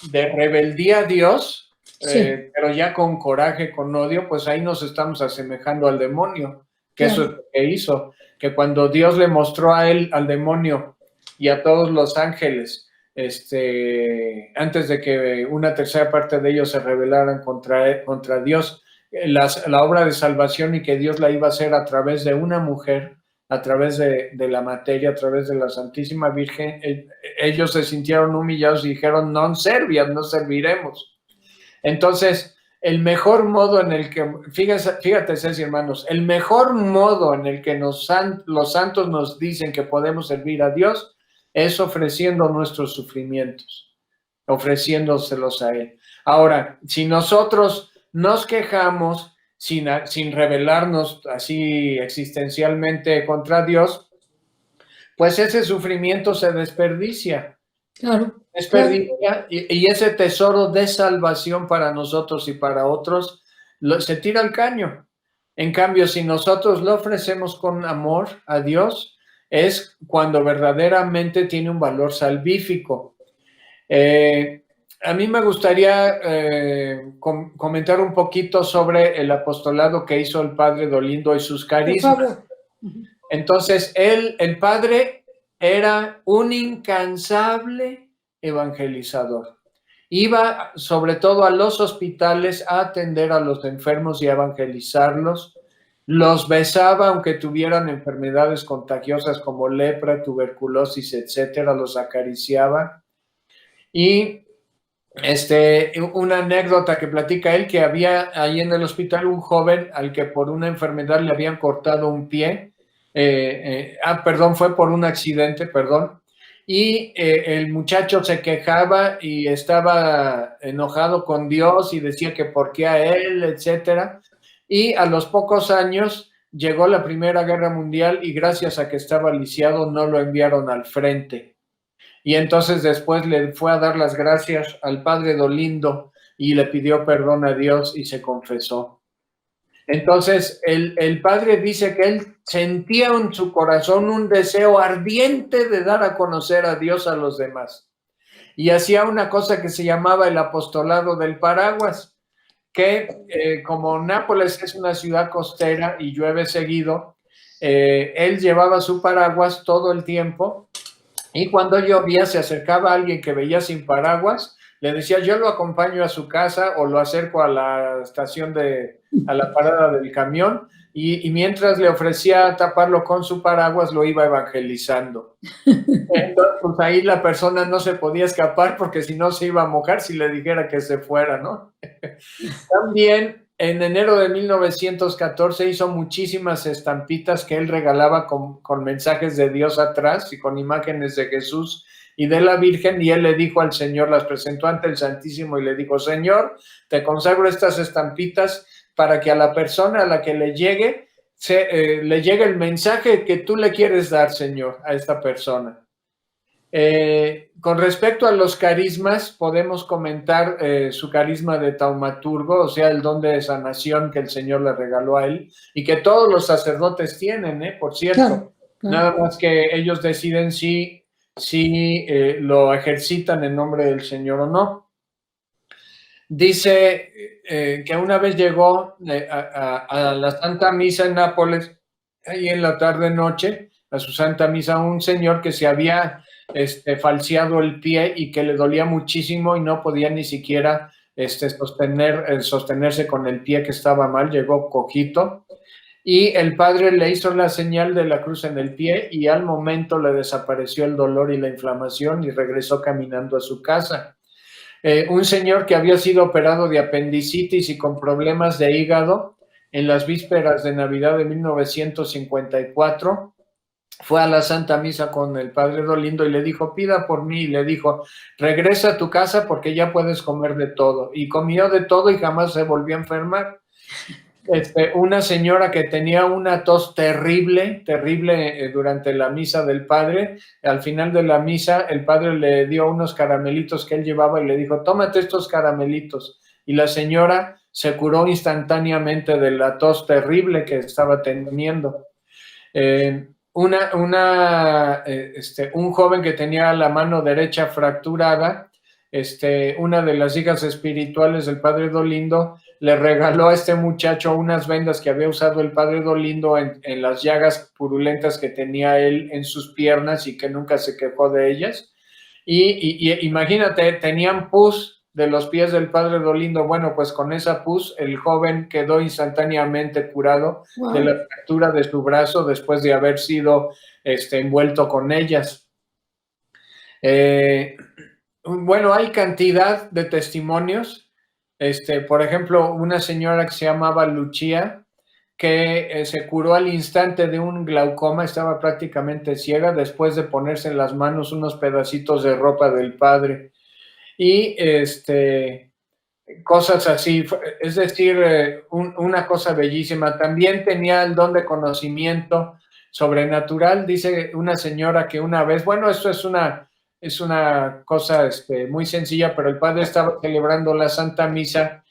de rebeldía a Dios, sí, pero ya con coraje, con odio, pues ahí nos estamos asemejando al demonio, que eso es claro, lo que hizo, que cuando Dios le mostró a él, al demonio y a todos los ángeles, antes de que una tercera parte de ellos se rebelaran contra Dios, la obra de salvación y que Dios la iba a hacer a través de una mujer, a través de la materia, a través de la Santísima Virgen, ellos se sintieron humillados y dijeron, non servias, no serviremos. Entonces, el mejor modo en el que, fíjate, Ceci, hermanos, el mejor modo en el que los santos nos dicen que podemos servir a Dios es ofreciendo nuestros sufrimientos, ofreciéndoselos a Él. Ahora, si nosotros nos quejamos sin rebelarnos así existencialmente contra Dios, pues ese sufrimiento se desperdicia. claro, claro, Desperdicia y ese tesoro de salvación para nosotros y para otros se tira al caño. En cambio, si nosotros lo ofrecemos con amor a Dios, es cuando verdaderamente tiene un valor salvífico. A mí me gustaría comentar un poquito sobre el apostolado que hizo el padre Dolindo y sus por carismas. favor. Ujú. Entonces, el padre era un incansable evangelizador. Iba sobre todo a los hospitales a atender a los enfermos y a evangelizarlos. Los besaba aunque tuvieran enfermedades contagiosas como lepra, tuberculosis, etcétera, los acariciaba. Y una anécdota que platica él, que había ahí en el hospital un joven al que por una enfermedad le habían cortado un pie. Perdón, fue por un accidente, perdón. Y el muchacho se quejaba y estaba enojado con Dios y decía que por qué a él, etcétera. Y a los pocos años llegó la Primera Guerra Mundial y gracias a que estaba lisiado no lo enviaron al frente. Y entonces después le fue a dar las gracias al padre Dolindo y le pidió perdón a Dios y se confesó. Entonces el padre dice que él sentía en su corazón un deseo ardiente de dar a conocer a Dios a los demás. Y hacía una cosa que se llamaba el apostolado del paraguas, que como Nápoles es una ciudad costera y llueve seguido, él llevaba su paraguas todo el tiempo. Y cuando llovía, se acercaba a alguien que veía sin paraguas, le decía, yo lo acompaño a su casa o lo acerco a la estación a la parada del camión, y mientras le ofrecía taparlo con su paraguas, lo iba evangelizando. Entonces, pues ahí la persona no se podía escapar porque si no se iba a mojar si le dijera que se fuera, ¿no? También en enero de 1914 hizo muchísimas estampitas que él regalaba con mensajes de Dios atrás y con imágenes de Jesús y de la Virgen, y él le dijo al Señor, las presentó ante el Santísimo y le dijo, Señor, te consagro estas estampitas para que a la persona a la que le llegue el mensaje que tú le quieres dar, Señor, a esta persona. Con respecto a los carismas, podemos comentar su carisma de taumaturgo, o sea, el don de sanación que el Señor le regaló a él y que todos los sacerdotes tienen, por cierto. Claro, claro. Nada más que ellos deciden si lo ejercitan en nombre del Señor o no. Dice que una vez llegó a la Santa Misa en Nápoles, ahí en la tarde-noche, a su Santa Misa, un señor que se había falseado el pie y que le dolía muchísimo y no podía ni siquiera sostenerse con el pie que estaba mal, llegó cojito, y el padre le hizo la señal de la cruz en el pie y al momento le desapareció el dolor y la inflamación y regresó caminando a su casa. Un señor que había sido operado de apendicitis y con problemas de hígado en las vísperas de Navidad de 1954, fue a la Santa Misa con el padre Dolindo y le dijo, pida por mí, y le dijo, regresa a tu casa porque ya puedes comer de todo. Y comió de todo y jamás se volvió a enfermar. Una señora que tenía una tos terrible, terrible durante la misa del padre, al final de la misa el padre le dio unos caramelitos que él llevaba y le dijo, tómate estos caramelitos. Y la señora se curó instantáneamente de la tos terrible que estaba teniendo. Un joven que tenía la mano derecha fracturada, una de las hijas espirituales del padre Dolindo le regaló a este muchacho unas vendas que había usado el padre Dolindo en las llagas purulentas que tenía él en sus piernas y que nunca se quejó de ellas. Y imagínate, tenían pus de los pies del padre Dolindo. Bueno, pues con esa pus el joven quedó instantáneamente curado de la fractura de su brazo después de haber sido envuelto con ellas. Bueno, hay cantidad de testimonios. Por ejemplo, una señora que se llamaba Lucía, que se curó al instante de un glaucoma, estaba prácticamente ciega después de ponerse en las manos unos pedacitos de ropa del padre. Y cosas así, es decir, una cosa bellísima. También tenía el don de conocimiento sobrenatural. Dice una señora que una vez, bueno, esto es una cosa muy sencilla, pero el padre estaba celebrando la Santa Misa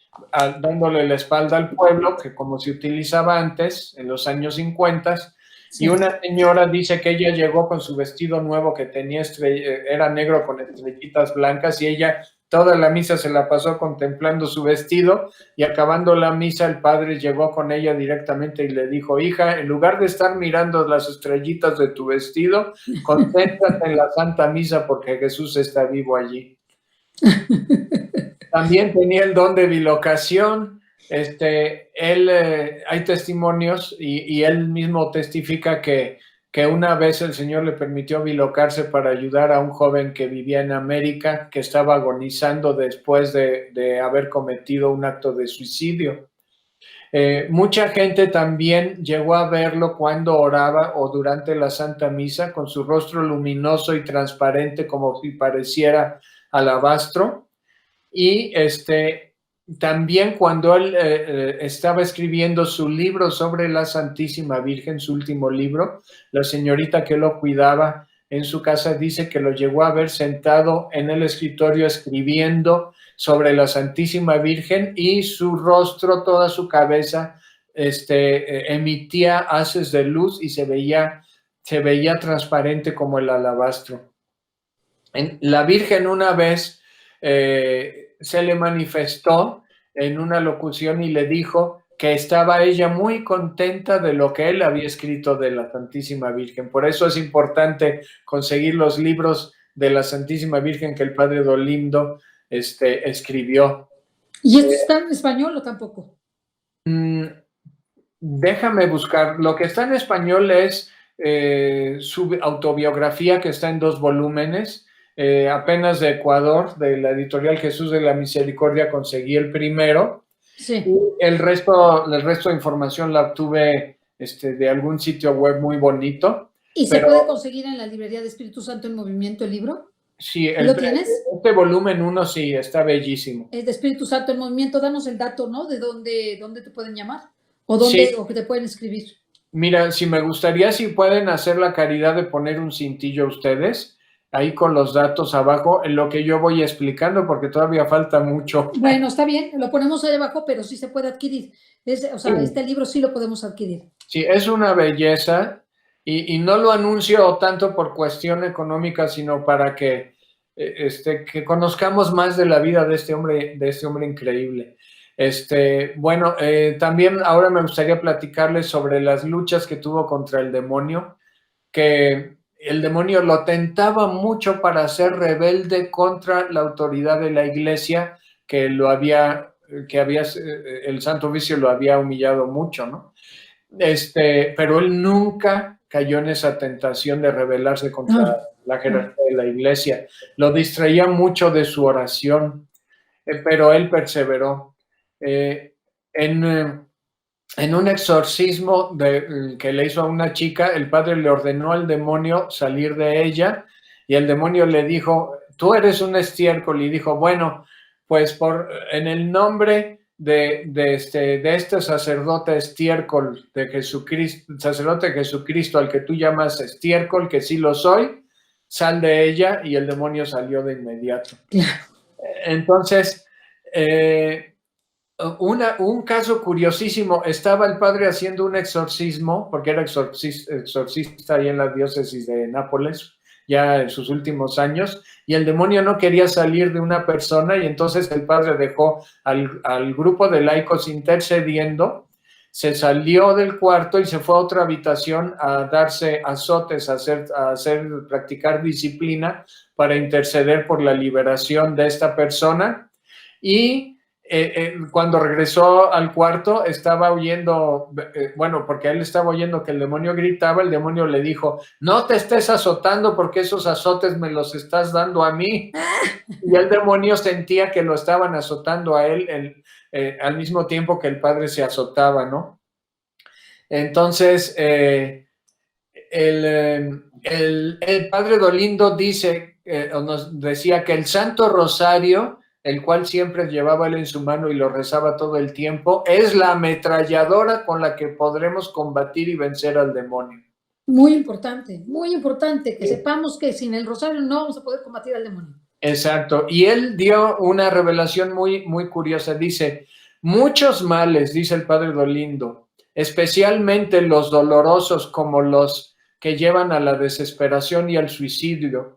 dándole la espalda al pueblo, que como se utilizaba antes, en los años 50, sí. Y una señora dice que ella llegó con su vestido nuevo que tenía era negro con estrellitas blancas, y ella toda la misa se la pasó contemplando su vestido, y acabando la misa el padre llegó con ella directamente y le dijo, hija, en lugar de estar mirando las estrellitas de tu vestido, concéntrate en la Santa Misa porque Jesús está vivo allí. También tenía el don de bilocación. Hay testimonios y él mismo testifica que una vez el Señor le permitió bilocarse para ayudar a un joven que vivía en América, que estaba agonizando después de haber cometido un acto de suicidio. Mucha gente también llegó a verlo cuando oraba o durante la Santa Misa, con su rostro luminoso y transparente como si pareciera alabastro. Y también cuando él estaba escribiendo su libro sobre la Santísima Virgen, su último libro, la señorita que lo cuidaba en su casa dice que lo llegó a ver sentado en el escritorio escribiendo sobre la Santísima Virgen, y su rostro, toda su cabeza, emitía haces de luz y se veía transparente como el alabastro. La Virgen una vez se le manifestó en una locución y le dijo que estaba ella muy contenta de lo que él había escrito de la Santísima Virgen. Por eso es importante conseguir los libros de la Santísima Virgen que el padre Dolindo escribió. ¿Y esto está en español o tampoco? Déjame buscar. Lo que está en español es su autobiografía, que está en 2 volúmenes. Apenas de Ecuador, de la editorial Jesús de la Misericordia, conseguí el primero. Sí. Y el resto de información la obtuve de algún sitio web muy bonito. ¿Y se puede conseguir en la librería de Espíritu Santo en Movimiento el libro? Sí. ¿Lo tienes? Este volumen 1 sí, está bellísimo. Es de Espíritu Santo en Movimiento. Danos el dato, ¿no? De dónde te pueden llamar o dónde, sí, o que te pueden escribir. Mira, si me gustaría, si pueden hacer la caridad de poner un cintillo ustedes ahí con los datos abajo, en lo que yo voy explicando, porque todavía falta mucho. Bueno, está bien, lo ponemos ahí abajo, pero sí se puede adquirir. Sí. Este libro sí lo podemos adquirir. Sí, es una belleza, y no lo anuncio tanto por cuestión económica, sino para que conozcamos más de la vida de este hombre increíble. Bueno, también ahora me gustaría platicarles sobre las luchas que tuvo contra el demonio, que el demonio lo tentaba mucho para ser rebelde contra la autoridad de la iglesia, que el Santo Oficio lo había humillado mucho, ¿no? Pero él nunca cayó en esa tentación de rebelarse contra la jerarquía de la iglesia. Lo distraía mucho de su oración, pero él perseveró. En en un exorcismo que le hizo a una chica, el padre le ordenó al demonio salir de ella y el demonio le dijo, tú eres un estiércol, y dijo, bueno, pues en el nombre de este sacerdote estiércol de Jesucristo, sacerdote de Jesucristo al que tú llamas estiércol, que sí lo soy, sal de ella, y el demonio salió de inmediato. Entonces, un caso curiosísimo, estaba el padre haciendo un exorcismo, porque era exorcista ahí en la diócesis de Nápoles, ya en sus últimos años, y el demonio no quería salir de una persona, y entonces el padre dejó al grupo de laicos intercediendo, se salió del cuarto y se fue a otra habitación a darse azotes, practicar disciplina para interceder por la liberación de esta persona. Y cuando regresó al cuarto estaba oyendo, bueno, porque él estaba oyendo que el demonio gritaba, el demonio le dijo, no te estés azotando porque esos azotes me los estás dando a mí. Y el demonio sentía que lo estaban azotando a él al mismo tiempo que el padre se azotaba, ¿no? Entonces, el padre Dolindo dice, nos decía que el Santo Rosario, el cual siempre llevaba él en su mano y lo rezaba todo el tiempo, es la ametralladora con la que podremos combatir y vencer al demonio. Muy importante que sepamos que sin el rosario no vamos a poder combatir al demonio. Exacto, y él dio una revelación muy, muy curiosa, dice, muchos males, dice el padre Dolindo, especialmente los dolorosos como los que llevan a la desesperación y al suicidio,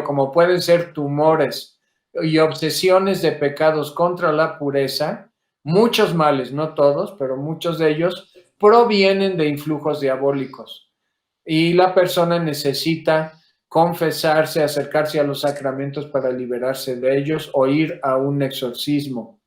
como pueden ser tumores y obsesiones de pecados contra la pureza, muchos males, no todos, pero muchos de ellos provienen de influjos diabólicos. Y la persona necesita confesarse, acercarse a los sacramentos para liberarse de ellos o ir a un exorcismo.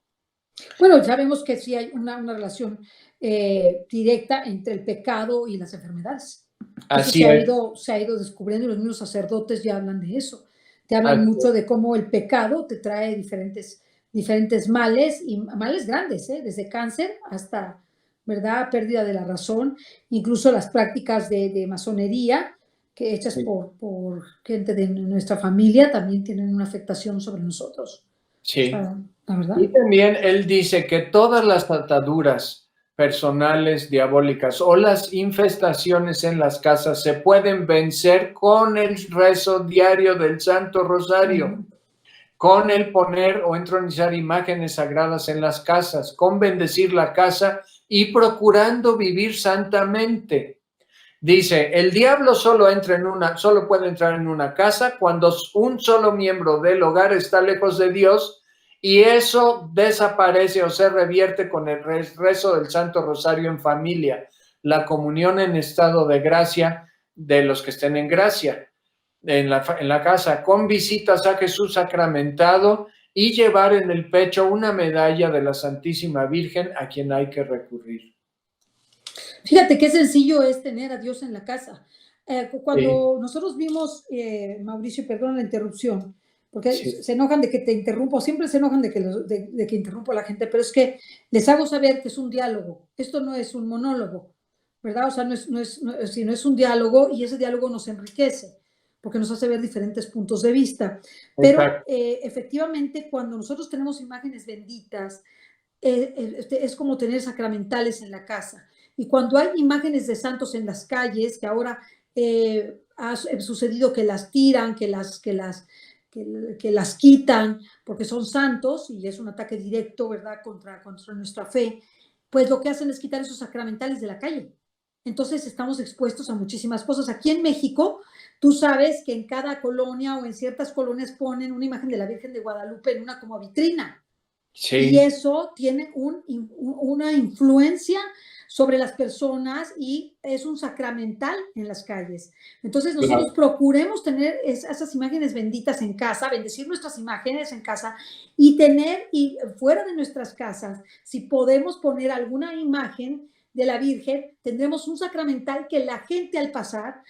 Bueno, ya vemos que sí hay una relación directa entre el pecado y las enfermedades. Así se ha ido descubriendo, los mismos sacerdotes ya hablan de eso. Te hablan mucho de cómo el pecado te trae diferentes males, y males grandes, desde cáncer hasta, ¿verdad?, pérdida de la razón, incluso las prácticas de masonería, que hechas por gente de nuestra familia, también tienen una afectación sobre nosotros. Sí. O sea, la verdad. Y también él dice que todas las ataduras personales diabólicas o las infestaciones en las casas se pueden vencer con el rezo diario del Santo Rosario, con el poner o entronizar imágenes sagradas en las casas, con bendecir la casa y procurando vivir santamente. Dice, el diablo solo puede entrar en una casa cuando un solo miembro del hogar está lejos de Dios, y eso desaparece o se revierte con el rezo del Santo Rosario en familia, la comunión en estado de gracia de los que estén en gracia en la casa, con visitas a Jesús sacramentado y llevar en el pecho una medalla de la Santísima Virgen a quien hay que recurrir. Fíjate qué sencillo es tener a Dios en la casa. Cuando nosotros vimos, Mauricio, perdón la interrupción, porque se enojan de que te interrumpo, siempre se enojan de que interrumpo a la gente, pero es que les hago saber que es un diálogo, esto no es un monólogo, ¿verdad? O sea, no es un diálogo, y ese diálogo nos enriquece, porque nos hace ver diferentes puntos de vista. Pero efectivamente, cuando nosotros tenemos imágenes benditas, es como tener sacramentales en la casa. Y cuando hay imágenes de santos en las calles, que ahora ha sucedido que las tiran, que las quitan porque son santos, y es un ataque directo, ¿verdad?, contra nuestra fe, pues lo que hacen es quitar esos sacramentales de la calle. Entonces estamos expuestos a muchísimas cosas. Aquí en México, tú sabes que en cada colonia o en ciertas colonias ponen una imagen de la Virgen de Guadalupe en una como vitrina. Sí. Y eso tiene una influencia sobre las personas, y es un sacramental en las calles. Entonces nosotros procuremos tener esas imágenes benditas en casa, bendecir nuestras imágenes en casa, y fuera de nuestras casas, si podemos poner alguna imagen de la Virgen, tendremos un sacramental que la gente al pasar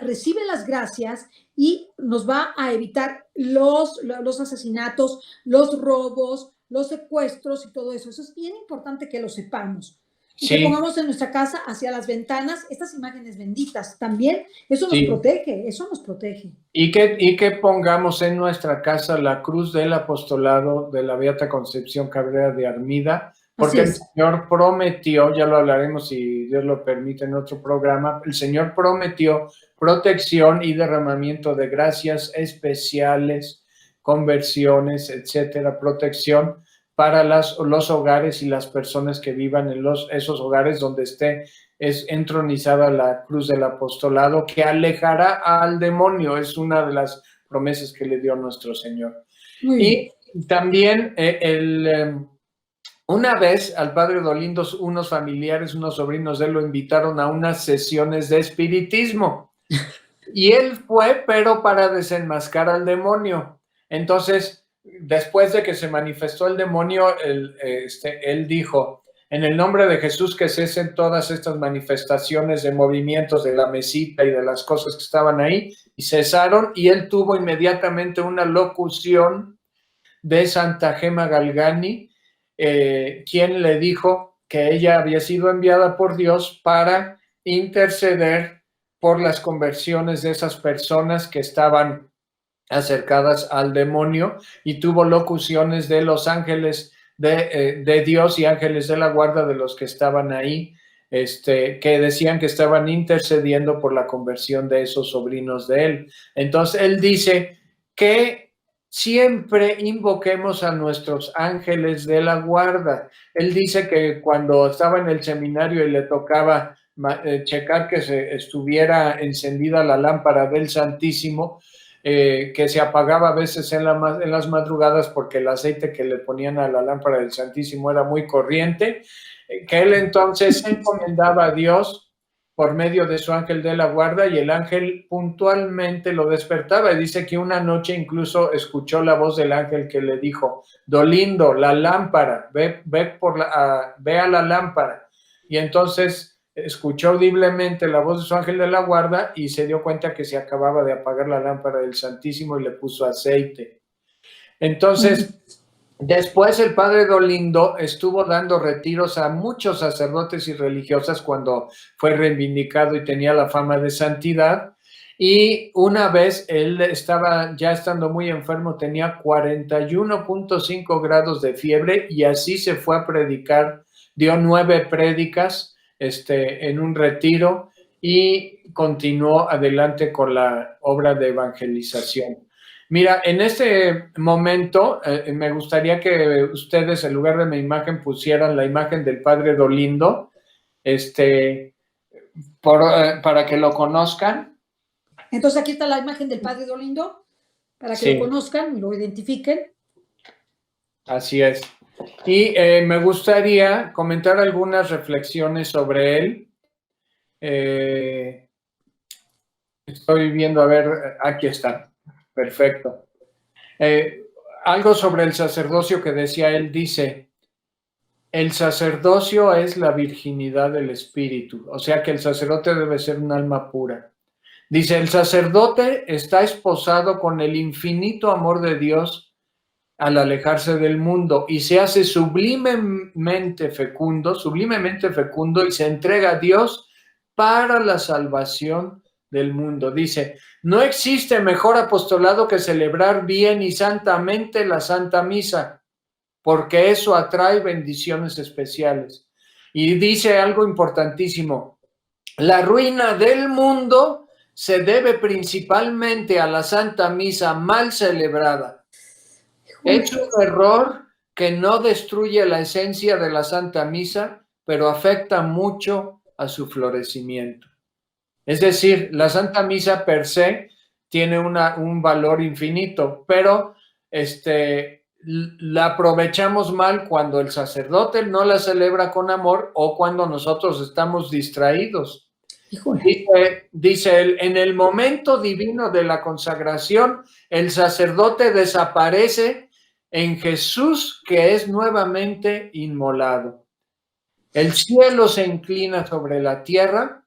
recibe las gracias y nos va a evitar los asesinatos, los robos, los secuestros y todo eso. Eso es bien importante que lo sepamos. y que Sí, pongamos en nuestra casa hacia las ventanas estas imágenes benditas. También eso nos sí. protege, eso nos protege. Y que pongamos en nuestra casa la cruz del apostolado de la Beata Concepción Cabrera de Armida, porque el Señor prometió, ya lo hablaremos si Dios lo permite en otro programa, el Señor prometió protección y derramamiento de gracias especiales, conversiones, etcétera, protección para los hogares y las personas que vivan en esos hogares donde es entronizada la cruz del apostolado, que alejará al demonio. Es una de las promesas que le dio nuestro Señor. Y también una vez al padre Dolindo, unos familiares, unos sobrinos de él lo invitaron a unas sesiones de espiritismo. Y él fue, pero para desenmascarar al demonio. Entonces, después de que se manifestó el demonio, él dijo: en el nombre de Jesús, que cesen todas estas manifestaciones de movimientos de la mesita y de las cosas que estaban ahí, y cesaron, y él tuvo inmediatamente una locución de Santa Gema Galgani, quien le dijo que ella había sido enviada por Dios para interceder por las conversiones de esas personas que estaban acercadas al demonio, y tuvo locuciones de los ángeles de Dios y ángeles de la guarda de los que estaban ahí, que decían que estaban intercediendo por la conversión de esos sobrinos de él. Entonces él dice que siempre invoquemos a nuestros ángeles de la guarda. Él dice que cuando estaba en el seminario y le tocaba checar que estuviera encendida la lámpara del Santísimo, que se apagaba a veces en las madrugadas porque el aceite que le ponían a la lámpara del Santísimo era muy corriente, que él entonces encomendaba a Dios por medio de su ángel de la guarda, y el ángel puntualmente lo despertaba. Y dice que una noche incluso escuchó la voz del ángel que le dijo: Dolindo, la lámpara, ve a la lámpara. Y entonces escuchó audiblemente la voz de su ángel de la guarda y se dio cuenta que se acababa de apagar la lámpara del Santísimo, y le puso aceite. Entonces, después el padre Dolindo estuvo dando retiros a muchos sacerdotes y religiosas cuando fue reivindicado y tenía la fama de santidad. Y una vez él estaba ya estando muy enfermo, tenía 41.5 grados de fiebre, y así se fue a predicar. Dio 9 prédicas en un retiro y continuó adelante con la obra de evangelización. Mira, en este momento me gustaría que ustedes, en lugar de mi imagen, pusieran la imagen del padre Dolindo, para que lo conozcan. Entonces aquí está la imagen del padre Dolindo, para que lo conozcan y lo identifiquen. Así es. Y me gustaría comentar algunas reflexiones sobre él. Estoy viendo, a ver, aquí está. Perfecto. Algo sobre el sacerdocio que decía él, dice: el sacerdocio es la virginidad del espíritu, o sea que el sacerdote debe ser un alma pura. Dice: el sacerdote está esposado con el infinito amor de Dios al alejarse del mundo, y se hace sublimemente fecundo, y se entrega a Dios para la salvación del mundo. Dice: no existe mejor apostolado que celebrar bien y santamente la Santa Misa, porque eso atrae bendiciones especiales. Y dice algo importantísimo: la ruina del mundo se debe principalmente a la Santa Misa mal celebrada. Es un error que no destruye la esencia de la Santa Misa, pero afecta mucho a su florecimiento. Es decir, la Santa Misa per se tiene un valor infinito, pero la aprovechamos mal cuando el sacerdote no la celebra con amor, o cuando nosotros estamos distraídos. Dice él: en el momento divino de la consagración, el sacerdote desaparece en Jesús, que es nuevamente inmolado. El cielo se inclina sobre la tierra,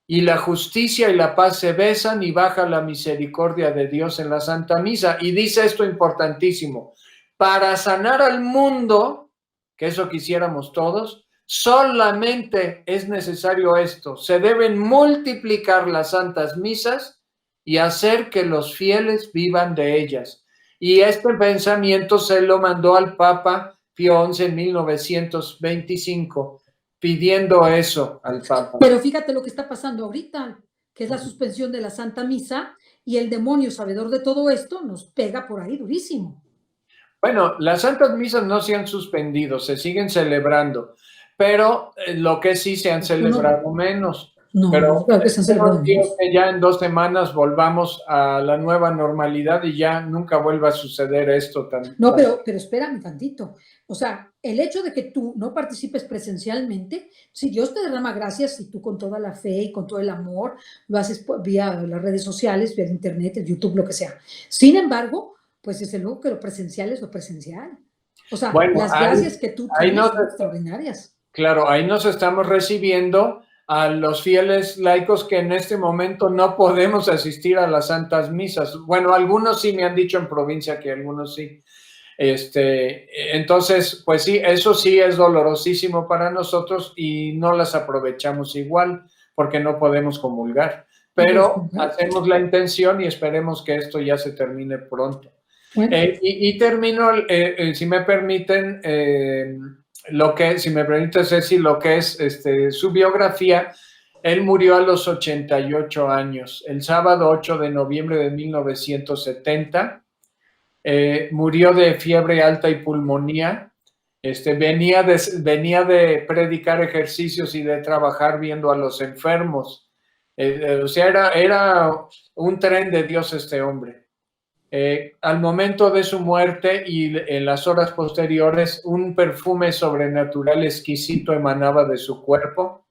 y la justicia y la paz se besan, y baja la misericordia de Dios en la Santa Misa. Y dice esto importantísimo: para sanar al mundo, que eso quisiéramos todos, Solamente es necesario esto. Se deben multiplicar las santas misas y hacer que los fieles vivan de ellas. Y este pensamiento se lo mandó al Papa Pío XI en 1925, pidiendo eso al Papa. Pero fíjate lo que está pasando ahorita, que es la suspensión de la Santa Misa, y el demonio, sabedor de todo esto, nos pega por ahí durísimo. Bueno, las santas misas no se han suspendido, se siguen celebrando, pero lo que sí se han celebrado menos. No, pero claro que se han celebrado menos. Que ya en 2 semanas volvamos a la nueva normalidad y ya nunca vuelva a suceder esto tan... No, pero espérame tantito. O sea, el hecho de que tú no participes presencialmente, si Dios te derrama gracias y tú con toda la fe y con todo el amor lo haces vía las redes sociales, vía el internet, el YouTube, lo que sea. Sin embargo, pues desde luego que lo presencial es lo presencial. O sea, bueno, las gracias que tú tienes son extraordinarias. Claro, ahí nos estamos recibiendo a los fieles laicos que en este momento no podemos asistir a las santas misas. Bueno, algunos sí me han dicho en provincia que algunos sí. Entonces, pues sí, eso sí es dolorosísimo para nosotros y no las aprovechamos igual porque no podemos comulgar. Pero hacemos la intención y esperemos que esto ya se termine pronto. Bueno. Y termino, si me permiten, si me permite, Ceci, lo que es su biografía. Él murió a los 88 años, el sábado 8 de noviembre de 1970. Murió de fiebre alta y pulmonía. Venía de predicar ejercicios y de trabajar viendo a los enfermos. O sea, era un tren de Dios este hombre. Al momento de su muerte y en las horas posteriores, un perfume sobrenatural exquisito emanaba de su cuerpo.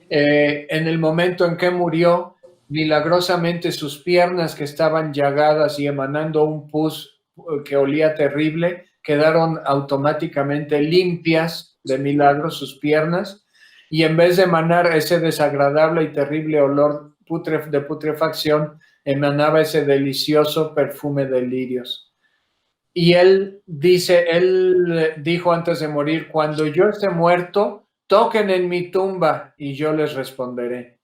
En el momento en que murió, milagrosamente sus piernas, que estaban llagadas y emanando un pus que olía terrible, quedaron automáticamente limpias de milagro sus piernas, y en vez de emanar ese desagradable y terrible olor de putrefacción, emanaba ese delicioso perfume de lirios. Y él dijo antes de morir: cuando yo esté muerto, toquen en mi tumba y yo les responderé.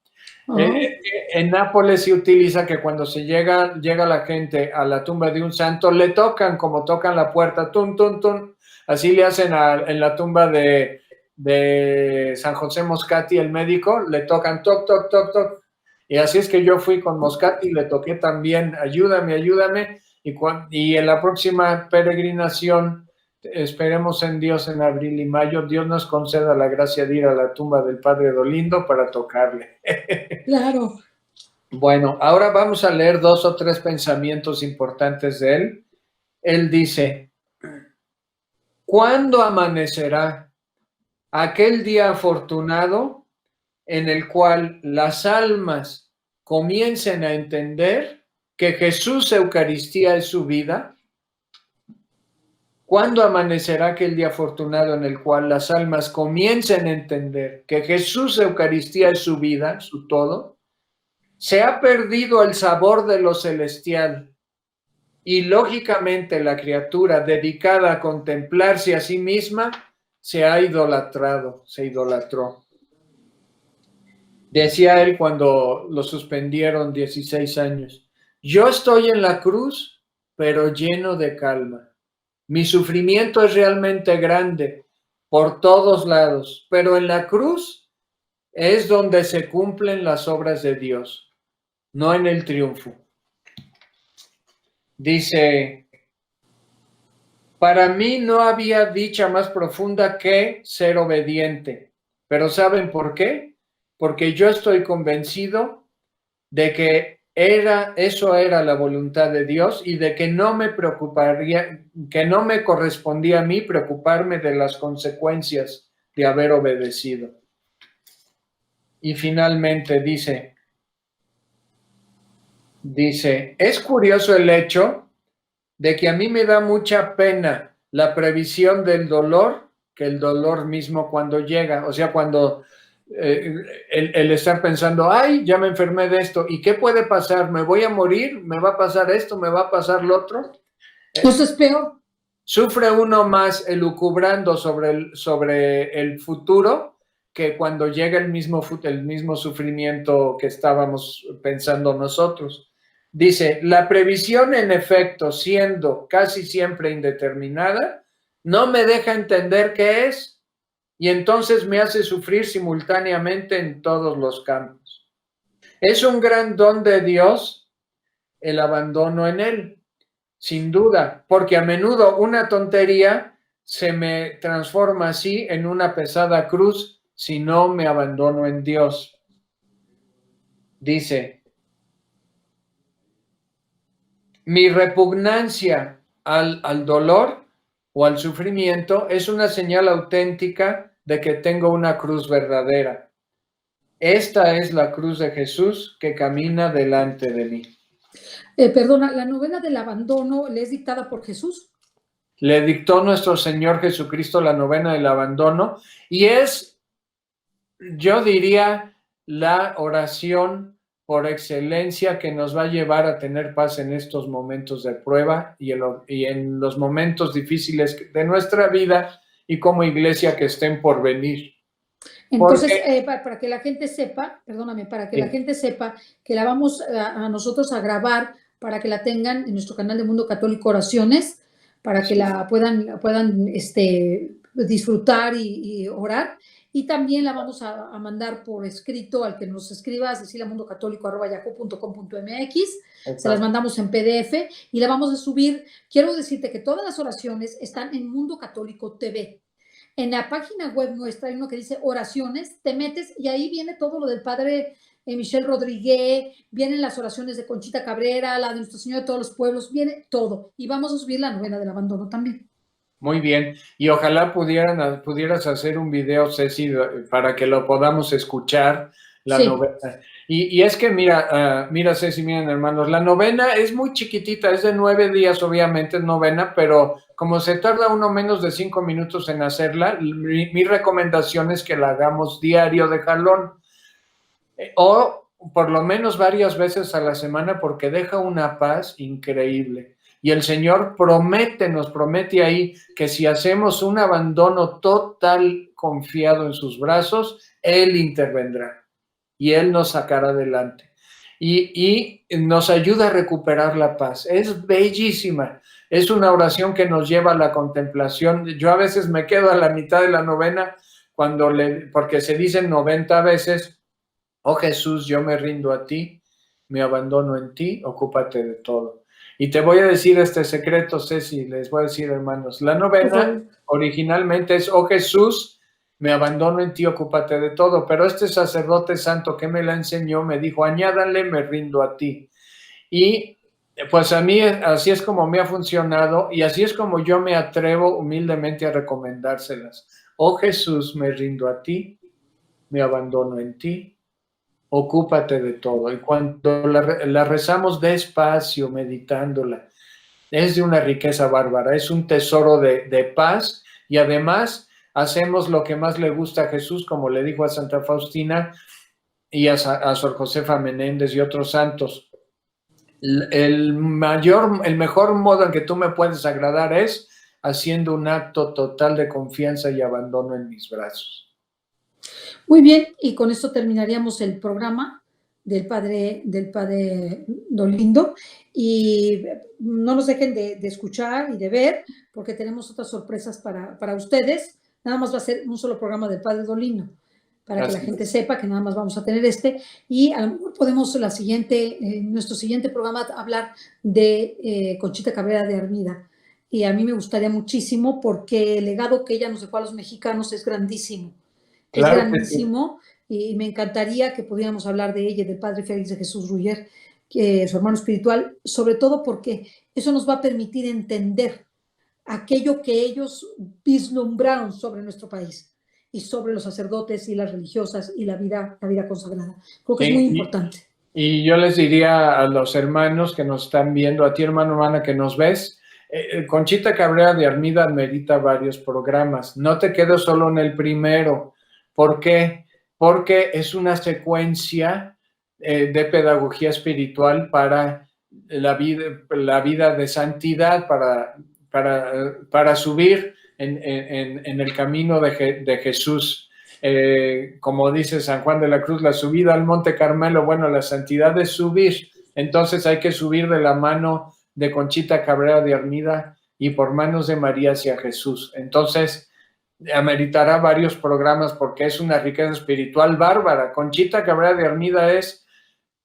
En Nápoles se utiliza que cuando se llega la gente a la tumba de un santo, le tocan como tocan la puerta, tun, tun, tun. Así le hacen en la tumba de San José Moscati, el médico, le tocan toc, toc, toc, toc. Y así es que yo fui con Moscati y le toqué también: ayúdame, ayúdame. Y en la próxima peregrinación, esperemos en Dios en abril y mayo, Dios nos conceda la gracia de ir a la tumba del Padre Dolindo para tocarle. Claro. Bueno, ahora vamos a leer 2 o 3 pensamientos importantes de él. Él dice: ¿cuándo amanecerá aquel día afortunado en el cual las almas comiencen a entender que Jesús Eucaristía es su vida? ¿Cuándo amanecerá aquel día afortunado en el cual las almas comiencen a entender que Jesús Eucaristía es su vida, su todo? Se ha perdido el sabor de lo celestial y lógicamente la criatura dedicada a contemplarse a sí misma se ha idolatrado, se idolatró. Decía él cuando lo suspendieron 16 años: yo estoy en la cruz, pero lleno de calma. Mi sufrimiento es realmente grande por todos lados, pero en la cruz es donde se cumplen las obras de Dios, no en el triunfo. Dice: para mí no había dicha más profunda que ser obediente, pero ¿saben por qué? Porque yo estoy convencido de que eso era la voluntad de Dios y de que no me preocuparía, que no me correspondía a mí preocuparme de las consecuencias de haber obedecido. Y finalmente dice, es curioso el hecho de que a mí me da mucha pena la previsión del dolor que el dolor mismo cuando llega. O sea, cuando el estar pensando: ay, ya me enfermé de esto, ¿y qué puede pasar? ¿Me voy a morir? ¿Me va a pasar esto? ¿Me va a pasar lo otro? Eso es peor. Sufre uno más elucubrando sobre el futuro que cuando llega el mismo sufrimiento que estábamos pensando nosotros. Dice, la previsión en efecto, siendo casi siempre indeterminada, no me deja entender qué es, y entonces me hace sufrir simultáneamente en todos los campos. Es un gran don de Dios el abandono en él. Sin duda, porque a menudo una tontería se me transforma así en una pesada cruz si no me abandono en Dios. Dice, mi repugnancia al dolor o al sufrimiento es una señal auténtica de que tengo una cruz verdadera. Esta es la cruz de Jesús que camina delante de mí. Perdona, ¿la novena del abandono le es dictada por Jesús? Le dictó nuestro Señor Jesucristo la novena del abandono y es, yo diría, la oración por excelencia que nos va a llevar a tener paz en estos momentos de prueba y en los momentos difíciles de nuestra vida y como iglesia que estén por venir. Entonces, para que la gente sepa, perdóname, para que Sí. la gente sepa que la vamos a nosotros a grabar para que la tengan en nuestro canal de Mundo Católico Oraciones, para que la puedan disfrutar y orar. Y también la vamos a mandar por escrito al que nos escriba, ceciliamundocatólico@yahoo.com.mx. Se las mandamos en PDF y la vamos a subir. Quiero decirte que todas las oraciones están en Mundo Católico TV. En la página web nuestra hay uno que dice oraciones, te metes y ahí viene todo lo del padre Michel Rodríguez, vienen las oraciones de Conchita Cabrera, la de Nuestro Señor de todos los pueblos, viene todo. Y vamos a subir la novena del abandono también. Muy bien, y ojalá pudieras hacer un video, Ceci, para que lo podamos escuchar, la novena. Y es que mira, Ceci, miren hermanos, la novena es muy chiquitita, es de 9 días, obviamente es novena, pero como se tarda uno menos de 5 minutos en hacerla, mi recomendación es que la hagamos diario de jalón, o por lo menos varias veces a la semana, porque deja una paz increíble. Y el Señor nos promete ahí que si hacemos un abandono total confiado en sus brazos, Él intervendrá y Él nos sacará adelante. Y nos ayuda a recuperar la paz. Es bellísima. Es una oración que nos lleva a la contemplación. Yo a veces me quedo a la mitad de la novena porque se dicen 90 veces, oh Jesús, yo me rindo a ti, me abandono en ti, ocúpate de todo. Y te voy a decir este secreto, Ceci, les voy a decir, hermanos, la novena originalmente es, oh Jesús, me abandono en ti, ocúpate de todo, pero este sacerdote santo que me la enseñó me dijo, añádale, me rindo a ti. Y pues a mí así es como me ha funcionado y así es como yo me atrevo humildemente a recomendárselas. Oh Jesús, me rindo a ti, me abandono en ti, ocúpate de todo. Y cuando la rezamos despacio, meditándola, es de una riqueza bárbara, es un tesoro de paz y además hacemos lo que más le gusta a Jesús, como le dijo a Santa Faustina y a Sor Josefa Menéndez y otros santos. El mejor modo en que tú me puedes agradar es haciendo un acto total de confianza y abandono en mis brazos. Muy bien, y con esto terminaríamos el programa del padre Dolindo y no nos dejen de escuchar y de ver porque tenemos otras sorpresas para ustedes. Nada más va a ser un solo programa del padre Dolindo para que la gente sepa que nada más vamos a tener y a lo mejor podemos nuestro siguiente programa hablar de Conchita Cabrera de Armida. Y a mí me gustaría muchísimo porque el legado que ella nos dejó a los mexicanos es grandísimo. Claro, es grandísimo y me encantaría que pudiéramos hablar de ella, del padre Félix de Jesús Ruller, su hermano espiritual, sobre todo porque eso nos va a permitir entender aquello que ellos vislumbraron sobre nuestro país y sobre los sacerdotes y las religiosas y la vida consagrada. Creo que es muy importante. Y yo les diría a los hermanos que nos están viendo, a ti hermano, hermana, que nos ves, Conchita Cabrera de Armida merita varios programas. No te quedes solo en el primero. ¿Por qué? Porque es una secuencia de pedagogía espiritual para la vida de santidad, para para subir en el camino de Jesús. Como dice San Juan de la Cruz, la subida al Monte Carmelo, bueno, la santidad es subir, entonces hay que subir de la mano de Conchita Cabrera de Armida y por manos de María hacia Jesús. Entonces, ameritará varios programas porque es una riqueza espiritual bárbara. Conchita Cabrera de Armida es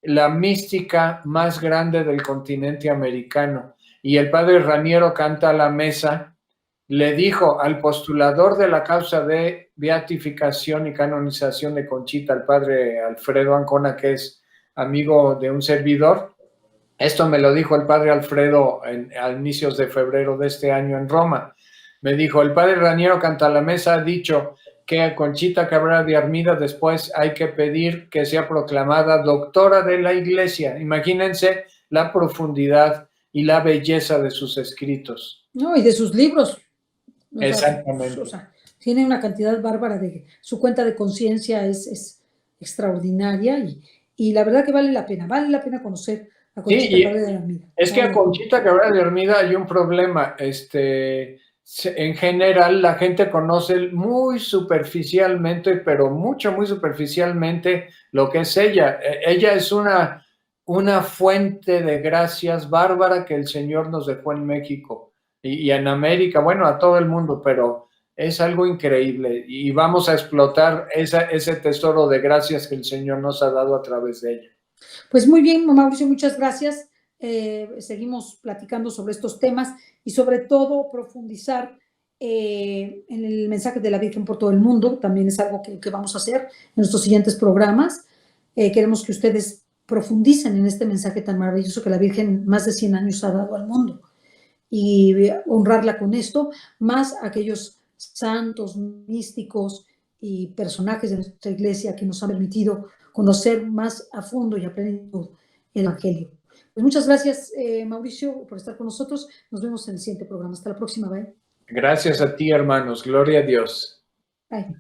la mística más grande del continente americano. Y el padre Raniero Canta la Mesa le dijo al postulador de la causa de beatificación y canonización de Conchita, el padre Alfredo Ancona, que es amigo de un servidor, esto me lo dijo el padre Alfredo a inicios de febrero de este año en Roma. Me dijo, el padre Raniero Cantalamesa ha dicho que a Conchita Cabrera de Armida después hay que pedir que sea proclamada doctora de la Iglesia. Imagínense la profundidad y la belleza de sus escritos. No, y de sus libros. Exactamente. O sea, tiene una cantidad bárbara de... Su cuenta de conciencia es extraordinaria y la verdad que vale la pena conocer a Conchita Cabrera de Armida. Es que a Conchita Cabrera de Armida hay un problema, en general la gente conoce muy superficialmente, pero muy superficialmente lo que es ella. Ella es una fuente de gracias bárbara que el Señor nos dejó en México y en América, bueno, a todo el mundo, pero es algo increíble y vamos a explotar ese tesoro de gracias que el Señor nos ha dado a través de ella. Pues muy bien, Mauricio, muchas gracias. Seguimos platicando sobre estos temas y sobre todo profundizar en el mensaje de la Virgen por todo el mundo. También es algo que vamos a hacer en nuestros siguientes programas. Queremos que ustedes profundicen en este mensaje tan maravilloso que la Virgen más de 100 años ha dado al mundo y honrarla con esto, más aquellos santos, místicos y personajes de nuestra iglesia que nos han permitido conocer más a fondo y a plenitud el Evangelio. Pues muchas gracias, Mauricio, por estar con nosotros. Nos vemos en el siguiente programa. Hasta la próxima. Bye. Gracias a ti, hermanos. Gloria a Dios. Bye.